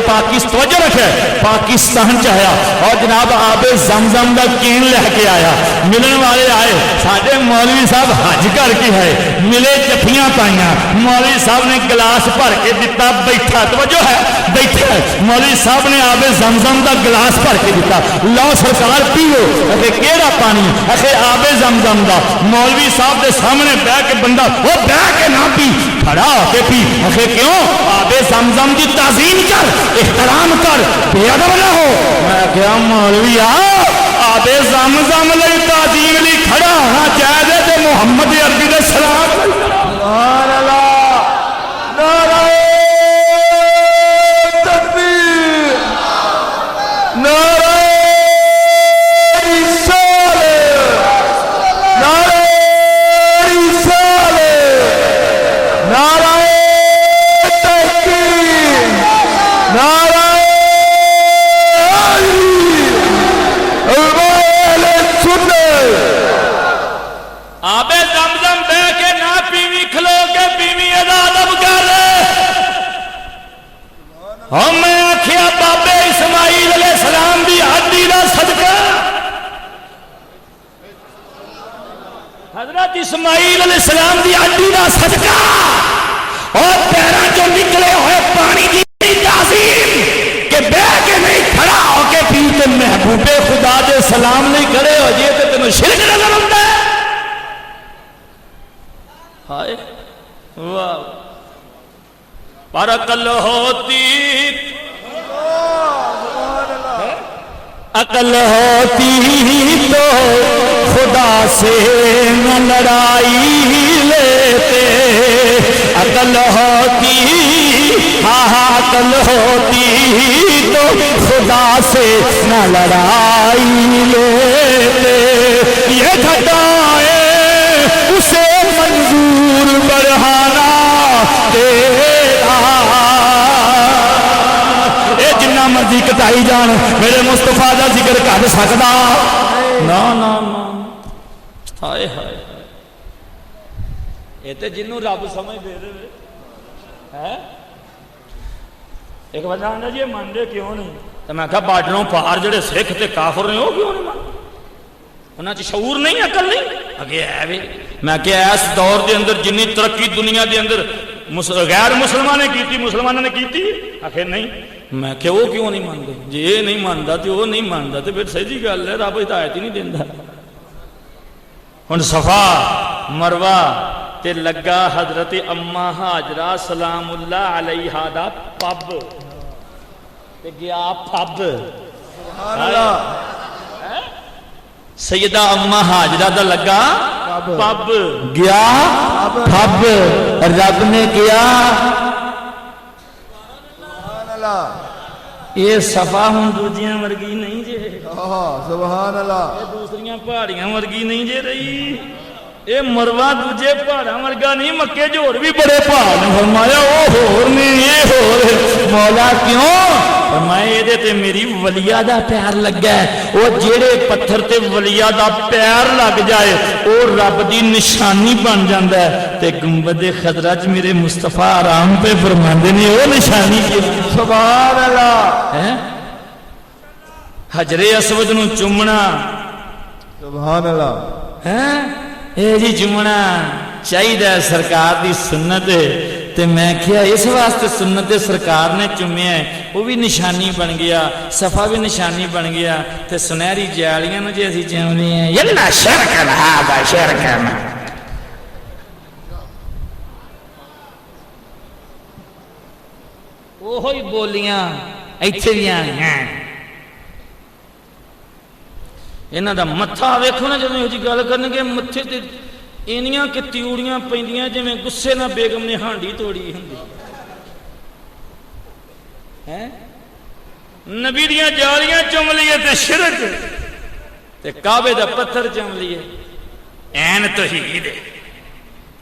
توجہ رکھے پاکستان چاہیا اور جناب آب زمزم دا کین لے کے آیا ملن والے آئے ساڈے مولوی صاحب حج کر کے آئے ملے جفیاں پائیاں مولوی صاحب نے گلاس بھر کے دتا بیٹھا توجہ ہے بیٹھا مولوی صاحب نے آب زمزم دا گلاس بھر کے دیتا لو سرکار پیو اکھے کیڑا پانی اکھے آب زمزم دا مولوی صاحب دے سامنے بیٹھ کے بندہ وہ بیٹھ کے نہ پی کھڑا ہو کے پی اکھے کیوں آب زمزم دی تعظیم کر احترام کر بے ادب نہ ہو میں کہا مولوی آب زمزم لئی تعظیم لئی کھڑا ہونا چاہیے تے محمد عربی دے سلام سبحان اللہ نعرہ تکبیر نعرہ رسالت نعرہ رسالت نعرہ تحقیق نعرہ آبے زمزم بے کے نہ پیوی کھلو کے پیوی ادب کر ہم میں آکھیا بابے اسماعیل علیہ السلام دی ہڈی دا صدقہ حضرت اسماعیل علیہ السلام دی ہڈی دا صدقہ اور پیراں جو نکلے ہوئے پانی دی تعظیم کہ بے کے نہیں کھڑا ہو کے پی تے محبوب خدا دے سلام نہیں کھڑے ہو جے تے تینوں شرک نظر آندا ہے ہائے واہ پرکل ہوتی عقل ہوتی تو خدا سے نہ لڑائی لیتے عقل ہوتی عقل ہوتی تو خدا سے نہ لڑائی لیتے یہ گھٹائے اسے منظور بڑھانا تیرا اے جنہ مرضی کٹائی جان میرے مصطفیٰ دا ذکر کر سکدا نا نا نا ہائے ہائے یہ تے جنوں رب سمجھ دے دے ہے ایک بندہ آندا جی مانتے کیوں نہیں تو میں کہا باڈروں پار جڑے سکھ تے کافر نے وہ کیوں نہیں مانتے انہاں چ شعور نہیں عقل نہیں اگے ہے وے میں کہ اس دور دے اندر جنی ترقی دنیا دے اندر غیر مسلمان نے کیتی مسلمانوں نے کیتی آخر نہیں میں کہ وہ کیوں نہیں مانتے جی یہ نہیں مانتا تو وہ نہیں مانتا تو پھر صحیح گل ہے رب ہدایت ہی نہیں دینا ہن صفا مروہ تے لگا حضرت اما ہاجرہ سلام اللہ علیہا دا پب تے گیا پب سبحان اللہ سیدہ اما ہاجرہ دا لگا پب گیا پب رب نے کیا سبحان اللہ یہ صفا ہوں دوجیاں ورگی نہیں جے سبحان اللہ یہ دوسریاں پہاڑیاں ورگی نہیں جے رہی یہ مروہ دوجے پہاڑاں ورگا نہیں مکے جو اور بھی بڑے پہاڑ نے فرمایا وہ ہور نہیں یہ ہور مولا کیوں فرمایا یہ دے تے میری ولیہ دا پیار لگ گیا ہے وہ جیڑے پتھر تے ولیہ دا پیار لگ جائے وہ رب دی نشانی بن جاندہ ہے تے گنبد خضرہ میرے مصطفیٰ آرام پہ فرماندے نے وہ نشانی کی سبحان اللہ حجر اسود نو چمنا سبحان اللہ اے جی چمنا چاہیے سرکار دی سنت تے میں کیا اس واسطے سنت سرکار نے چومیا ہے وہ بھی نشانی بن گیا صفا بھی نشانی بن گیا تے سنہری جالیاں نو جے اسی چومنی ہیں یلا شرکن ہادا شرکن وہی بولیاں ایتھے بھی آئیں انہاں دا متھا ویکھو نا جدوں یہ گل کرن گے متھے تے اینیاں کہ تیوڑیاں پیندیاں جویں غصے نہ بیگم نے ہانڈی توڑی ہوندی ہیں نبی دیاں جالیاں چم لیے تے شرک تے کعبے دا پتھر چم لیے این توحید ہے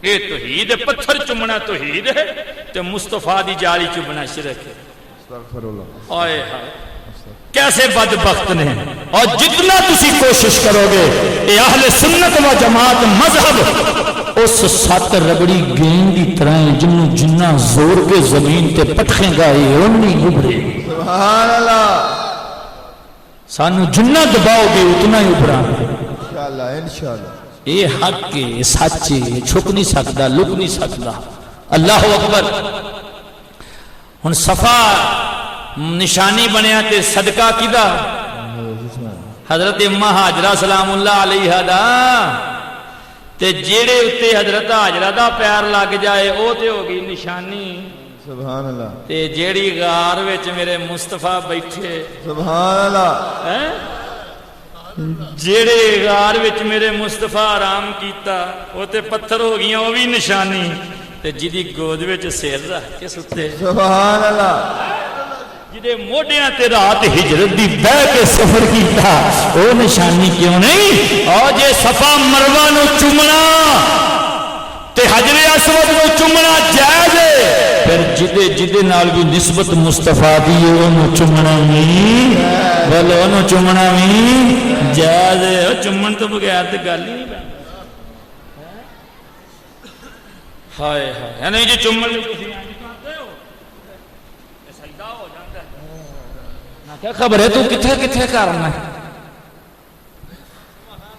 یہ توحید ہے پتھر چمنا توحید ہے تے مصطفیٰ دی جالی چمنا شرک ہے استغفر اللہ آئے ہائے کیسے بدبخت نے اور جتنا تسی کوشش کرو گے اے اہل سنت و جماعت مذہب اس سات ربڑی گیند دی طرح جنوں جنہ زور کے زمین تے پٹھیں گائے اونی ابھرے سبحان اللہ سانو جنہ دباؤ گے اتنا ہی ابھرا انشاءاللہ انشاءاللہ اے حق کے سچے چھپ نہیں سکتا لک نہیں سکتا اللہ اکبر ہن صفا نشانی بنیا تے صدقہ کیدا حضرت اما ہاجرہ سلام اللہ علیہ دا تے جیڑے اتے حضرت ہاجرہ دا پیار لگ جائے او تے ہوگی نشانی سبحان اللہ تے جیڑی غار وچ میرے مصطفیٰ بیٹھے سبحان اللہ جیڑے غار وچ میرے مصطفیٰ آرام کیتا او تے پتھر ہو گیا وہ بھی نشانی تے جدی گود وچ سیر رکھ کے ستے سبحان اللہ جدے موڈیاں تے رات ہجرت دی بہ کے سفر کیتا او نشانی کیوں نہیں اور جے صفا مروہ نو چومنا تے حجر اسود نو چومنا جائز ہے پھر جدے نال بھی نسبت مصطفیٰ دی او نو چومنا نہیں بولو نو چومنا نہیں جائز ہے او چومن تو بغیر تے گل ہی نہیں بنتی ہائے ہائے نہیں جی چومن جو تسی کیا خبر ہے تو کتھے کتھے کرنا ہے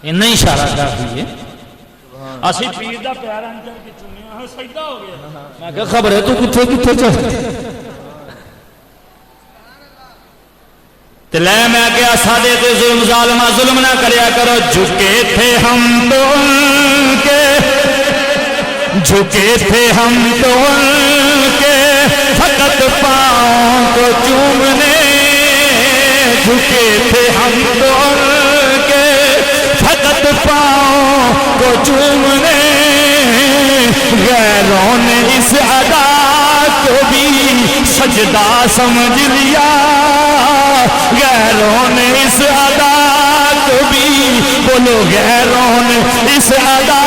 انہا اشارہ کر دیئے اسی پیر دا پیار انجر کی چنیا ہے سجدہ ہو گیا میں کیا خبر ہے تو کتھے کتھے چاہتے تلے میں کیا سادے تے ظلم ظالمہ ظلم نہ کریا کرو جھکے تھے ہم تو ان کے جھکے تھے ہم تو ان کے فقط پاؤں کو چومنے جھکے تھے ہم تو ان کے فقط پاؤں کو چومنے غیروں نے اس ادا کو بھی سجدہ سمجھ لیا غیروں نے اس ادا کو بھی بولو غیروں نے اس ادا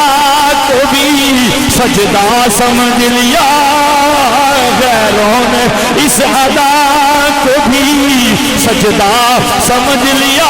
کو بھی سجدہ سمجھ لیا غیروں نے اس ادا کو بھی سجدہ سمجھ لیا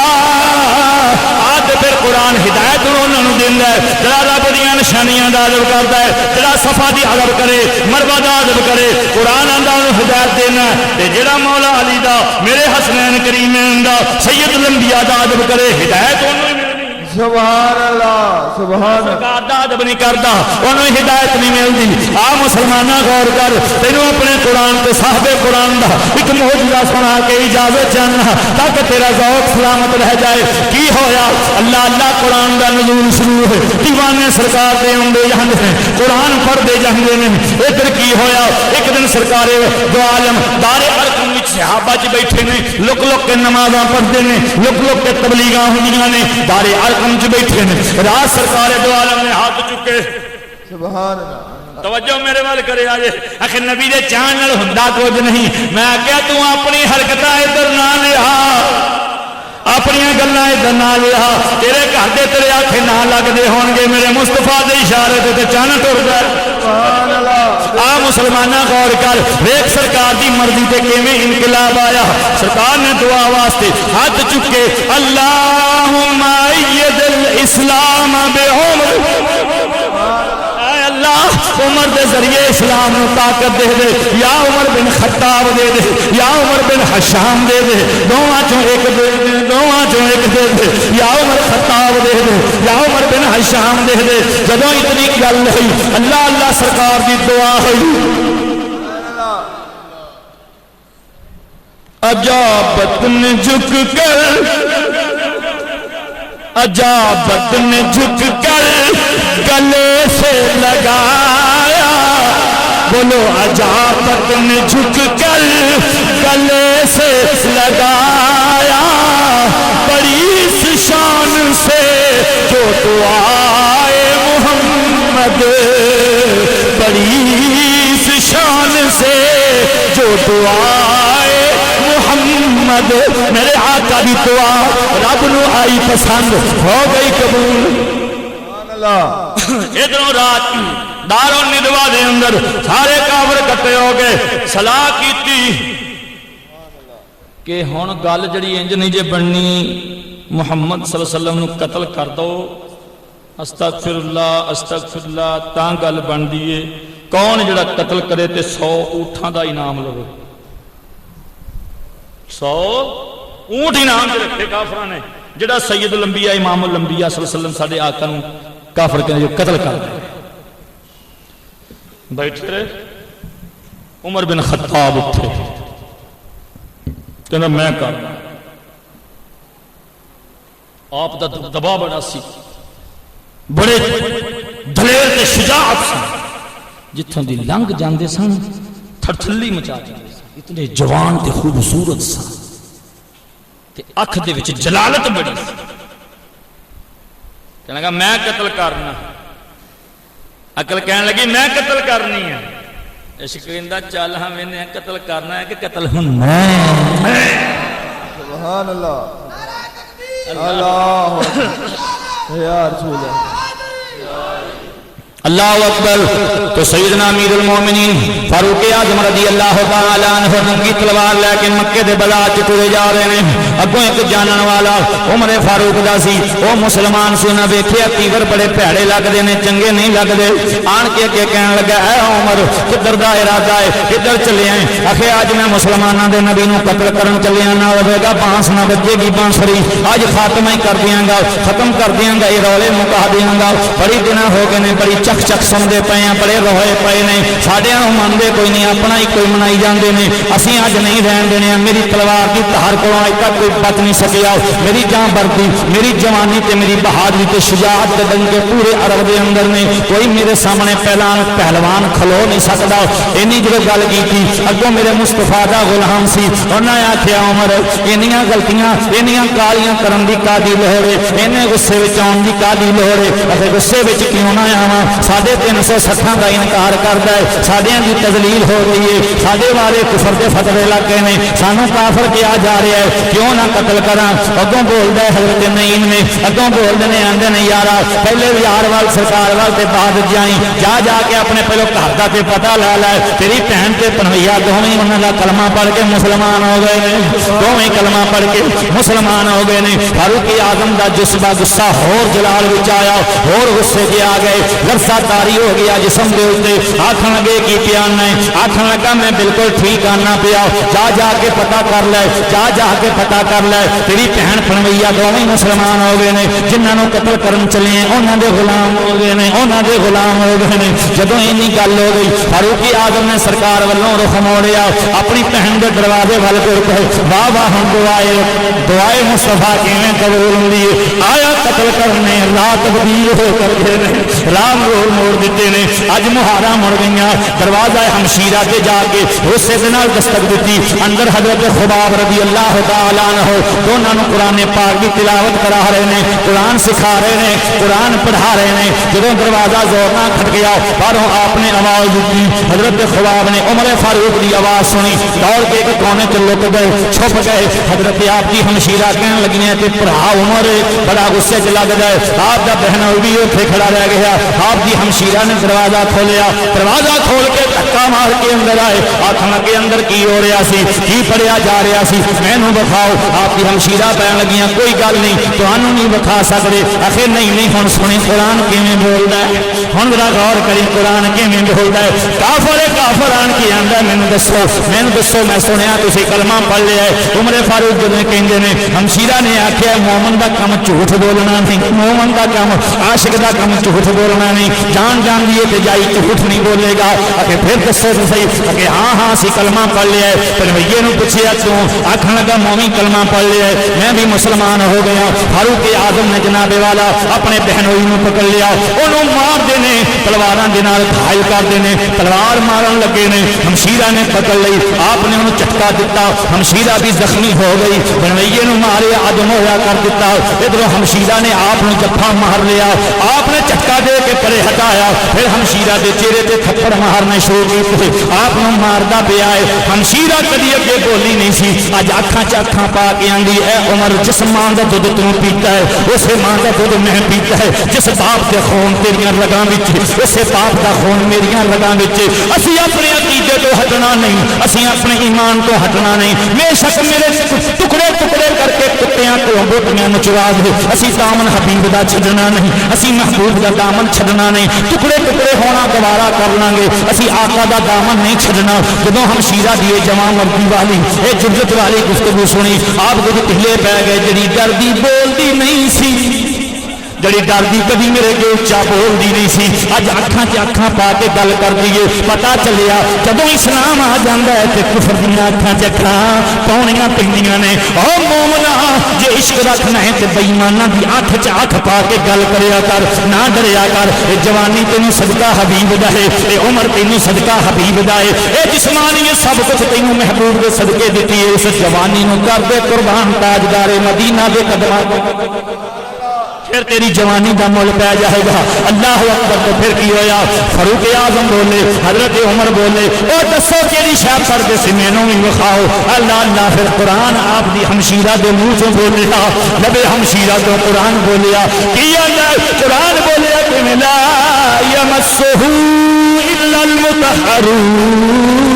آج پھر قرآن ہدایت انہوں دینا ہے جڑا رب دیاں نشانیاں دا ادب کرتا ہے جڑا صفا دی ادب کرے مروہ دا ادب کرے قرآن دا ہدایت دینا تے جڑا مولا علی دا میرے حسنین کریمین دا سید الانبیاء دا ادب کرے ہدایت انہوں سبحان اللہ سبحان اللہ دا ادب نہیں کرتا انہوں ہدایت نہیں ملتی آ مسلمانہ غور کر تینوں اپنے قرآن تے صاحب قرآن دا ایک معجزہ سنا کے اجازت چاہنا تاکہ تیرا ذوق سلامت رہ جائے کی ہویا اللہ اللہ قرآن دا نزول شروع ہے دیوانے سرکار دے اندے جہاں ہیں قرآن پڑھ دے جہاں نے ادھر کی ہویا ایک دن سرکار دو عالم دار ارقم وچ صحابہ چ بیٹھے نے لک لک کے نمازاں پڑھتے ہیں لک لک کے تبلیغاں ہوندیاں نے دار ارقم چ بیٹھے نے رات سرکار دو عالم نے ہاتھ چکے سبحان اللہ توجہ میرے وال کرے آجے آخر نبی دے چاند نال ہوندا کچھ نہیں میں کیا تو اپنی حرکتاں ادھر نہ لیا اپنی گلاں ادھر نہ لیا تیرے گھر دے تیرے آنکھیں نہ لگدے ہون گے میرے مصطفیٰ دے اشارے تے چاند ٹر جائے سبحان اللہ آ مسلمانہ غور کر ویکھ سرکار دی مرضی تے کیویں انقلاب آیا سرکار نے دعا واسطے ہاتھ چکے اللہم اید الاسلام بعمر اے اللہ عمر دے ذریعے اسلام نو طاقت دے دے یا عمر بن خطاب دے دے یا عمر بن حشام دے دے دوواں چوں ایک دے دے دوواں چوں ایک دے دے یا عمر خطاب دے دے یا عمر بن حشام دے دے جدوں اتنی گل ہوئی اللہ اللہ سرکار دی دعا ہوئی عجابت نے جھک کر عجابت نے جھک کر گلے سے لگایا بولو عجابت نے جھک کر گلے سے لگایا بڑی اس شان سے جو دعائے محمد بڑی اس شان سے جو دعائے محمد میرے آقا دی دعا رب نو آئی پسند ہو گئی قبول سبحان اللہ ادھروں رات دار الندوا دے اندر سارے کافر کٹے ہو گئے صلاح کیتی کہ ہن گل جڑی انج نہیں جے بننی محمد صلی اللہ علیہ وسلم نو قتل کر دو استغفر اللہ تاں گل بن دیئے کون جڑا قتل کرے تے 100 اونٹاں دا انعام لو 100 اونٹ انعام دے رکھے کافراں نے جڑا سید الانبیاء امام الانبیاء صلی اللہ علیہ وسلم ساڈے آقا نو کافر کہندے جو قتل کر دے بیٹھے رہے عمر بن خطاب اٹھے کہنا میں کرنا آپ دا دبا بڑا سی بڑے دلیر تے شجاعت سی جتھوں دی لنگ جاندے سن تھرتھلی مچا جاندے سن اتنے جوان تے خوبصورت سن تے اکھ دے وچ جلالت بڑی سی کہنے لگا میں قتل کرنا عقل کہنے لگی میں قتل کرنی ہے عشق کہندا چل ہاں میں نے قتل کرنا ہے کہ قتل ہوں میں سبحان اللہ اللہ یا رسول اللہ اللہ اکبر تو سیدنا امیر المومنین فاروق اعظم رضی اللہ تعالی عنہ ننگی تلوار لے کے مکے دے بازار چ ٹرے جا رہے ہیں اگوں ایک جانن والا عمر فاروق دا سی او مسلمان سی نہ ویکھیا تیور بڑے بھڑے لگدے نے چنگے نہیں لگدے آن کے کہن لگا اے عمر کدھر دا ارادہ ہے کدھر چلے ہیں اکھے اج میں مسلماناں دے نبی نو قتل کرن چلیا نہ ہوے گا بانس نہ بجے گی بانسری اج خاتمہ ہی کر دیاں گا ختم کر دیاں گا یہ رولے مکا دیاں گا بڑی دن ہو گئے نے بڑی چک چک سمدے پے ہیں بڑے روئے پے نے ساڈے نوں مندے کوئی نہیں اپنا ہی کوئی منائی جاندے نے اسی اج نہیں رہن دینے میری تلوار دی دھار کولوں اج تک کوئی بچ نہیں سکیا میری جان بردی میری جوانی تے میری بہادری تے شجاعت دے دنگے پورے عرب دے اندر نے کوئی میرے سامنے پہلوان کھلو نہیں سکدا اینی جو گل کیتی اگوں میرے مصطفیٰ دا غلام سی انہاں آکھیا عمر اینیاں غلطیاں اینیاں گالیاں کرن دی کادی لوڑ ہے اینے غصے وچ آن دی کادی لوڑ ہے اتے غصے وچ کیوں نہ آواں 360 کا انکار کرتا ہے ساڈیاں دی تذلیل ہو رہی ہے ساڈے والے کفر دے فتوے لگ گئے نے سانوں کافر کیا جا رہا ہے کیوں نہ قتل کراں اگوں بولدا ہے حضرت نعیم نے اگوں بولدے نے آندے نے یارا پہلے یار وال سرکار وال تے بعد جائیں جا کے اپنے پہلو گھر دا تے پتہ لے لے تیری بہن تے پنویا دوویں انہاں دا کلمہ پڑھ کے مسلمان ہو گئے نے دوویں کلمہ پڑھ کے مسلمان ہو گئے نے فاروق اعظم دا جذبہ غصہ ہور جلال وچ آیا ہور غصے کے آ گئے نشا تاری ہو گیا جسم دے اوتے آکھن لگے کی پیانا ہے آکھن لگا میں بالکل ٹھیک آنا پیا جا جا کے پتہ کر لے جا جا کے پتہ کر لے تیری بہن پھنویا دوویں مسلمان ہو گئے نے جنہاں نوں قتل کرن چلے ہیں انہاں دے غلام ہو گئے نے انہاں دے غلام ہو گئے نے جدوں اینی گل ہو گئی فاروق اعظم نے سرکار والوں رخ موڑیا اپنی بہن دے دروازے ول ٹر پئے واہ واہ ہم دعائے مصطفیٰ کیویں قبول ہوندی ہے آیا قتل کرنے رات تبدیل ہو کر گئے نے رام رول موڑ دیتے نے اج مہارا مڑ گئیاں دروازہ ہمشیرہ تے جا کے غصے دے نال دستک دتی اندر حضرت خباب رضی اللہ تعالی عنہ دونوں نوں قرآن پاک دی تلاوت کرا رہے نے قرآن سکھا رہے نے قرآن پڑھا رہے نے جدوں دروازہ زور نہ کھٹ گیا باہروں آپ نے آواز دی حضرت خباب نے عمر فاروق دی آواز سنی دوڑ کے ایک کونے تے لک گئے چھپ گئے حضرت آپ کی ہمشیرہ کہنے لگی ہیں تے بڑا عمر بڑا غصے چ لگ گئے آپ دا بہن بھی اوتھے کھڑا رہ گیا آپ دی ہمشیرہ نے دروازہ کھولیا دروازہ کھول کے دھکا مار کے اندر آئے آکھن لگے اندر کی ہو رہا سی کی پڑھیا جا رہا سی مینوں بخاؤ آپ کی ہمشیرہ کہن لگیاں کوئی گل نہیں تانوں نہیں بکھا سکدے آخر نہیں ہن سنی قرآن کیویں بولدا ہے ہن ذرا غور کری قرآن کیویں بولدا ہے کافر آن کے آندا مینوں دسو میں سنیا تسی کلمہ پڑھ لیا ہے عمر فاروق جدوں کہندے نے ہمشیرہ نے آکھیا مومن دا کم جھوٹ بولنا نہیں مومن دا کم عاشق دا کم جھوٹ بولنا نہیں جان جان دیے تے جائی جھوٹ نہیں بولے گا کہ پھر دسو تو صحیح کہ ہاں اسی کلمہ پڑھ لیا ہے پھر نوں پوچھیا کیوں آکھن لگا مومن کلمہ پڑھ لیا ہے میں بھی مسلمان ہو گیا فاروق اعظم نے جناب والا اپنے بہنوئی نوں پکڑ لیا انہوں مار دینے تلواراں دے نال گھائل کر دینے تلوار مارن لگے نے ہمشیرہ نے پکڑ لئی آپ نے انہوں چٹکا دیتا ہمشیرہ بھی زخمی ہو گئی بنوئیے نوں مارے آدم ہویا کر دیتا ادھر ہمشیرہ نے آپ نوں جفا مار لیا آپ نے چٹکا دے کے پرے ہٹایا پھر ہمشیرہ دے چہرے تے تھپڑ مارنے شروع کیتے آپ نوں ماردا پیا ہے ہمشیرہ کدی اگے بولی نہیں سی اج اکھاں چ اکھاں پا کے آندی اے عمر جس ماں دا دودھ تو پیتا ہے اسے ماں دا دودھ میں پیتا ہے جس باپ دے خون تیریاں رگاں وچ اسے باپ دا خون میریاں رگاں وچ اسی اپنے عقیدے تو ہٹنا نہیں اسی اپنے ایمان تو ہٹنا نہیں بے شک میرے ٹکڑے ٹکڑے کر کے کتیاں کو بوٹیاں نچوا دے اسی دامن حبیب دا چھڈنا نہیں اسی محبوب دا دامن چھڈنا نہیں ٹکڑے ٹکڑے ہونا گوارا کر لیں گے اسی آقا دا دامن نہیں چھڈنا جدوں ہمشیرہ دی جوان مردی والی اے جرت والی گفتگو سنی آپ کچھ ٹھلے پہ گئے جڑی ڈردی بولدی نہیں سی جڑی ڈردی کبھی میرے کے اچا بولدی نہیں سی اج اکھاں چ اکھاں پا کے گل کر دیے پتا چلیا جدوں اسلام آ جاندا ہے تے کفر دیاں اکھاں چ اکھاں پاونیاں پیندیاں نے او مومنا جے عشق رکھنا ہے تے بے ایماناں دی اکھ چ اکھ پا کے گل کریا کر نہ ڈریا کر اے جوانی تینوں صدقہ حبیب دا ہے اے عمر تینوں صدقہ حبیب دا ہے اے جسمانی سب کچھ تینوں محبوب دے صدقے دتی ہے اس جوانی نوں کر دے قربان تاجدار مدینہ دے قدماں پھر تیری جوانی کا مول پہ جائے گا اللہ اکبر تو پھر کی ہویا فاروق اعظم بولے حضرت عمر بولے او دسو کیڑی شے پڑھدے سی مینوں وی وکھاؤ اللہ اللہ پھر قرآن آپ دی ہمشیرہ دے منہ چوں بولیا نبی ہمشیرہ تو قرآن بولیا کی اللہ قرآن بولیا کہ لا یمسہ الا المطہرون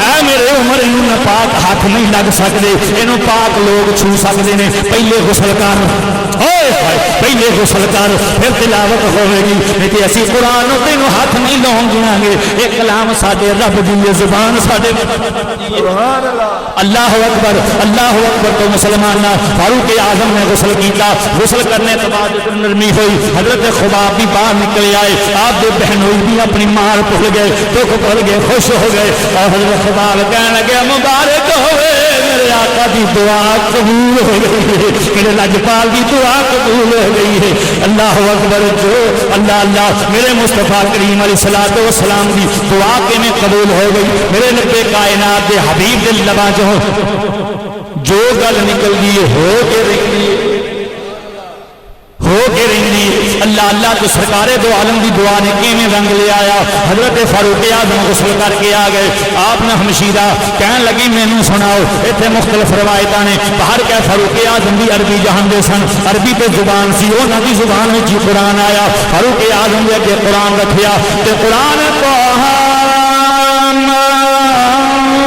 اے میرے عمر انہوں پاک ہاتھ نہیں لگ سکتے انہوں پاک لوگ چھو سکتے ہیں پہلے غسل کر پہلے غسل کر پھر تلاوت ہوئے گی لیکن اسی قرآن تینوں ہاتھ نہیں لاؤں گیا گے ایک کلام ساڈے رب دی زبان ساڈے اللہ اکبر تو مسلمان فاروق اعظم نے غسل کیتا غسل کرنے کے بعد نرمی ہوئی حضرت خباب بھی باہر نکل آئے آپ دے بہنوئی بھی اپنی مار بھول گئے دکھ بھول گئے خوش ہو گئے اور حضرت خباب کہنے لگے مبارک ہوئے میرے آقا دی دعا قبول ہو گئی ہے میرے لجپال دی دعا قبول ہو گئی ہے اللہ اکبر جو اللہ اللہ میرے مصطفیٰ کریم علیہ الصلوۃ والسلام دی دعا کے میں قبول ہو گئی میرے نبی کائنات دے حبیب دل لبا جو گل نکل گئی ہو کے رہی اللہ اللہ تو سرکار دو عالم دی دعا نے کیویں رنگ لے آیا حضرت فاروق اعظم غسل کر کے آ گئے آپ نے ہمشیرہ کہن لگی مینوں سناؤ ایتھے مختلف روایتاں نے باہر کہ فاروق اعظم دی عربی جہاندے سن عربی تے زبان سی انہاں دی زبان وچ قرآن آیا فاروق اعظم دے اگے قرآن رکھیا تے قرآن کو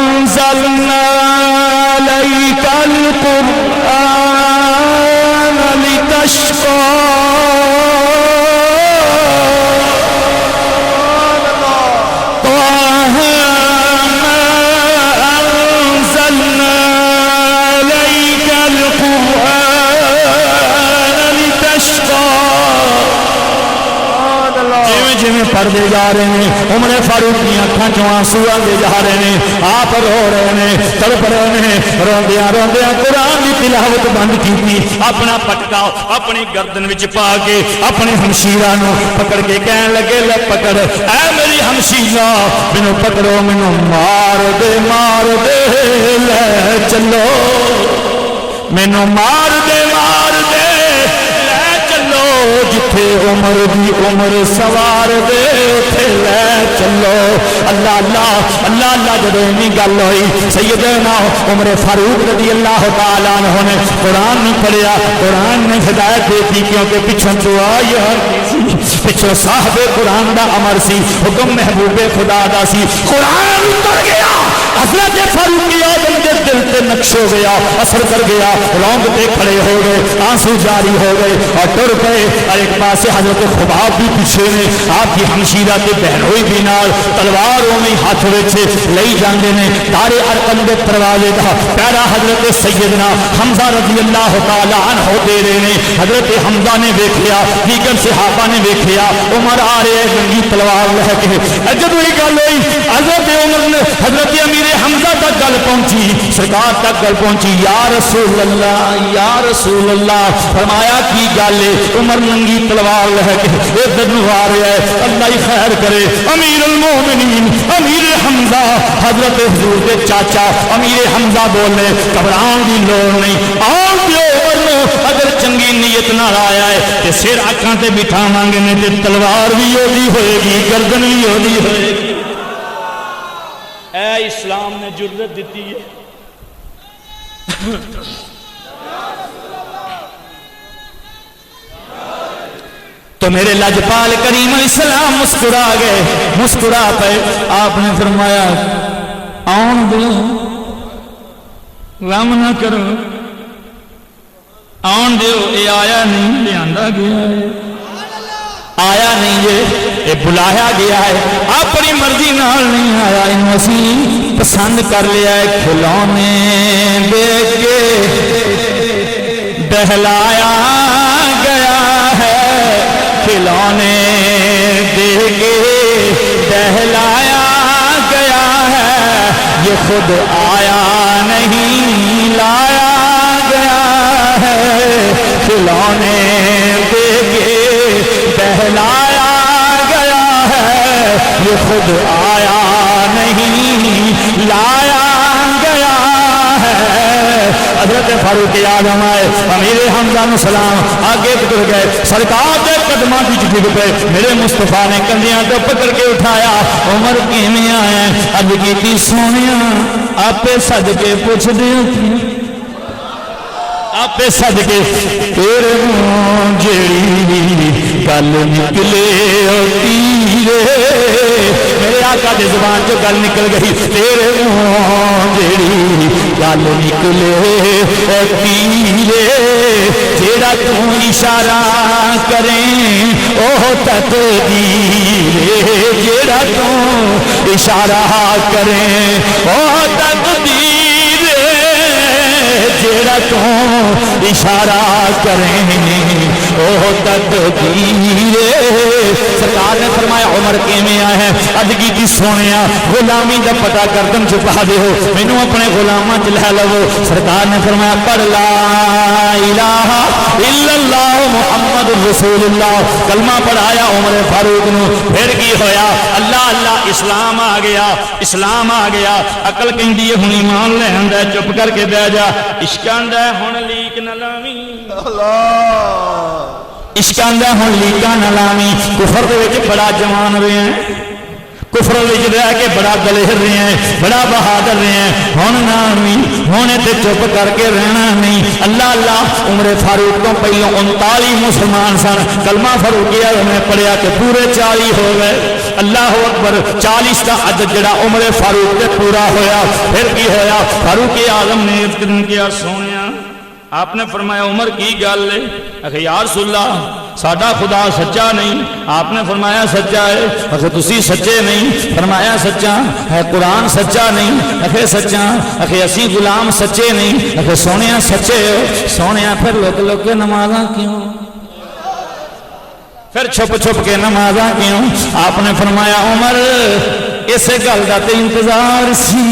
انزلنا علیک القرآن لتشقى میں پڑھتے جا رہے ہیں عمر فاروق کی اکھاں چوں آنسو آتے جا رہے ہیں آپ رو رہے ہیں تڑپ رہے ہیں روندیاں روندیاں قرآن کی تلاوت بند کی اپنا پٹکا اپنی گردن وچ پا کے اپنے ہمشیرہ نو پکڑ کے کہن لگے لے پکڑ اے میری ہمشیرہ مینوں پکڑو مینوں مار دے لے چلو مینوں مار دے لے چلو جتھے عمر دی عمر سوار دے اتے لے چلو اللہ اللہ اللہ اللہ جب اینی گل ہوئی سیدنا عمر فاروق رضی اللہ تعالیٰ عنہ نے قرآن نہیں پڑھیا قرآن نے ہدایت دیتی کیونکہ پچھوں دعا یار پچھوں صاحب قرآن دا امر سی حکم محبوب خدا دا سی قرآن اتر گیا حضرت فاروق اعظم کے دل تے نقش ہو گیا اثر کر گیا رونگ تے کھڑے ہو گئے آنسو جاری ہو گئے اور ٹر گئے اور ایک پاس حضرت خباب بھی پیچھے نے آپ کی ہمشیرہ کے بہنوئی بھی نال تلواروں میں ہاتھ وچ لئی جاندے نے دار ارقم دے دروازے دا پیارا حضرت سیدنا حمزہ رضی اللہ تعالی عنہ دے رہے نے حضرت حمزہ نے دیکھیا دیگر صحابہ نے دیکھیا عمر آ رہے رنگی تلوار لے کے جب یہ گل ہوئی حضرت عمر نے حضرت امیر حمزہ تک گل پہنچی سرکار تک گل پہنچی یا رسول اللہ فرمایا کی گل ہے عمر ننگی تلوار لے کے ادھر نو آ رہا ہے اللہ ہی خیر کرے امیر المومنین امیر حمزہ حضرت حضور کے چاچا امیر حمزہ بولے گھبراؤن کی لوڑ نہیں آن دیو عمر نو اگر چنگی نیت نہ آیا ہے کہ سر اکھاں تے بٹھا مانگے نے تے تلوار بھی ہوگی ہوئے گی گردن بھی ہوگی ہوئے گی اے اسلام نے جرت دیتی ہے تو میرے لجپال کریم اسلام مسکرا گئے مسکرا پے آپ نے فرمایا آن دو غم نہ کرو آن دیو اے آیا نہیں لیا گیا ہے آیا نہیں یہ بلایا گیا ہے اپنی مرضی نال نہیں آیا انہوں اسی پسند کر لیا ہے کھلونے دیکھ کے بہلایا گیا ہے کھلونے دیکھ کے بہلایا گیا ہے یہ خود آیا نہیں لایا گیا ہے کھلونے دیکھ کے بہلایا گیا ہے یہ خود آیا نہیں لایا گیا ہے حضرت فاروق اعظم آئے امیر حمزہ نے سلام آگے گزر گئے سرکار کے قدموں کی ڈگ پہ میرے مصطفیٰ نے کندھیاں تو پکڑ کے اٹھایا عمر کیویں آیا اج کیتی سونیا آپے سج کے پوچھ دے آپ سد کے تیرے منہ جیڑی گل نکلے تیرے میرے آقا دے زبان جو گل نکل گئی تیرے منہ جیڑی گل نکلے تیرے جیڑا تو اشارہ کریں اوہ تقدیر جیڑا تو اشارہ کریں اوہ تقدیر جیڑا تو اشارہ کریں اوہ تقدیر سرکار نے فرمایا عمر کیویں آیا ہے ادگی کی سونیا غلامی دا پتہ کردم چھپا دے ہو مینوں اپنے غلاماں چ لے لو سرکار نے فرمایا پڑھ لا الہ الا اللہ محمد رسول اللہ کلمہ پڑھایا عمر فاروق نو پھر کی ہویا اللہ اللہ اسلام آ گیا اسلام آ گیا عقل کہندی ہے ہن ایمان لے آندا چپ کر کے بیٹھ جا عشق آندا ہن لیک نہ لاویں اللہ عشق آندا ہن لیکاں نہ لاویں کفر دے وچ بڑا جوان رہے ہیں کفر وچ رہ کے بڑا دلیر رہے ہیں بڑا بہادر رہے ہیں ہن نہ ہونے تے چپ کر کے رہنا نہیں اللہ اللہ عمر فاروق تو پہلو 39 مسلمان سن کلمہ فاروق اعظم نے پڑھیا کہ پورے 40 ہو گئے اللہ اکبر 40 کا عدد جڑا عمر فاروق تے پورا ہویا پھر کی ہویا فاروق اعظم نے ارتقا کیا سونیا آپ نے فرمایا عمر کی گل ہے اکھے یا رسول اللہ ساڈا خدا سچا نہیں آپ نے فرمایا سچا ہے اکھے تسی سچے نہیں فرمایا سچا ہے قرآن سچا نہیں اکھے سچا اکھے اسی غلام سچے نہیں اکھے سونیا سچے ہو سونیا پھر لوک لوک کے نمازاں کیوں پھر چھپ چھپ کے نمازاں کیوں؟ آپ نے فرمایا عمر اسے گل دا تے انتظار سی،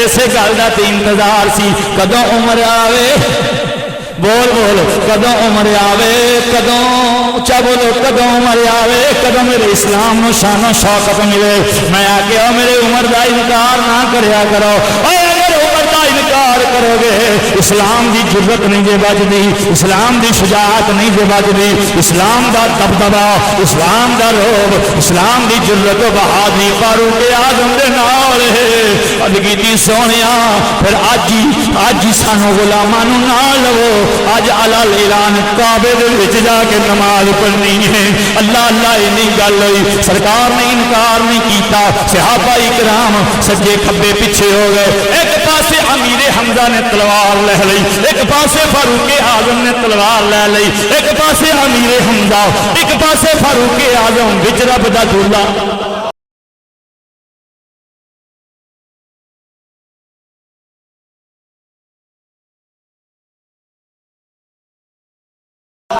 اسے گل دا تے انتظار سی، کدوں عمر آوے، بول بول کدوں عمر آوے، کدوں اچھا بولو کدوں عمر آوے، کدوں میرے اسلام نو شان و شوکت ملے۔ میں آگیا میرے عمر دا انکار نہ کریا کرو، اگر عمر دا انکار کرو گے اسلام دی جرت نہیں جے بجدی، اسلام دی شجاعت نہیں جے بجدی، اسلام دا دبدبا، اسلام دا روب، اسلام دی جرت و بہادری فاروق اعظم دے نال ہے۔ ادگیتی سونیا پھر اج ہی سانو غلاماں نو نہ لو، اج علل اعلان کعبے دے وچ جا کے نماز پڑھنی ہے۔ اللہ اللہ یہ نہیں گل ہوئی، سرکار نے انکار نہیں کیتا، صحابہ اکرام سجے کھبے پیچھے ہو گئے، ایک پاسے امیر حمزہ نے تلوار لے لئی، ایک پاسے فاروق اعظم نے تلوار لے لئی، ایک پاسے امیر حمزہ، ایک پاسے فاروق اعظم، وچ رب دا دولہ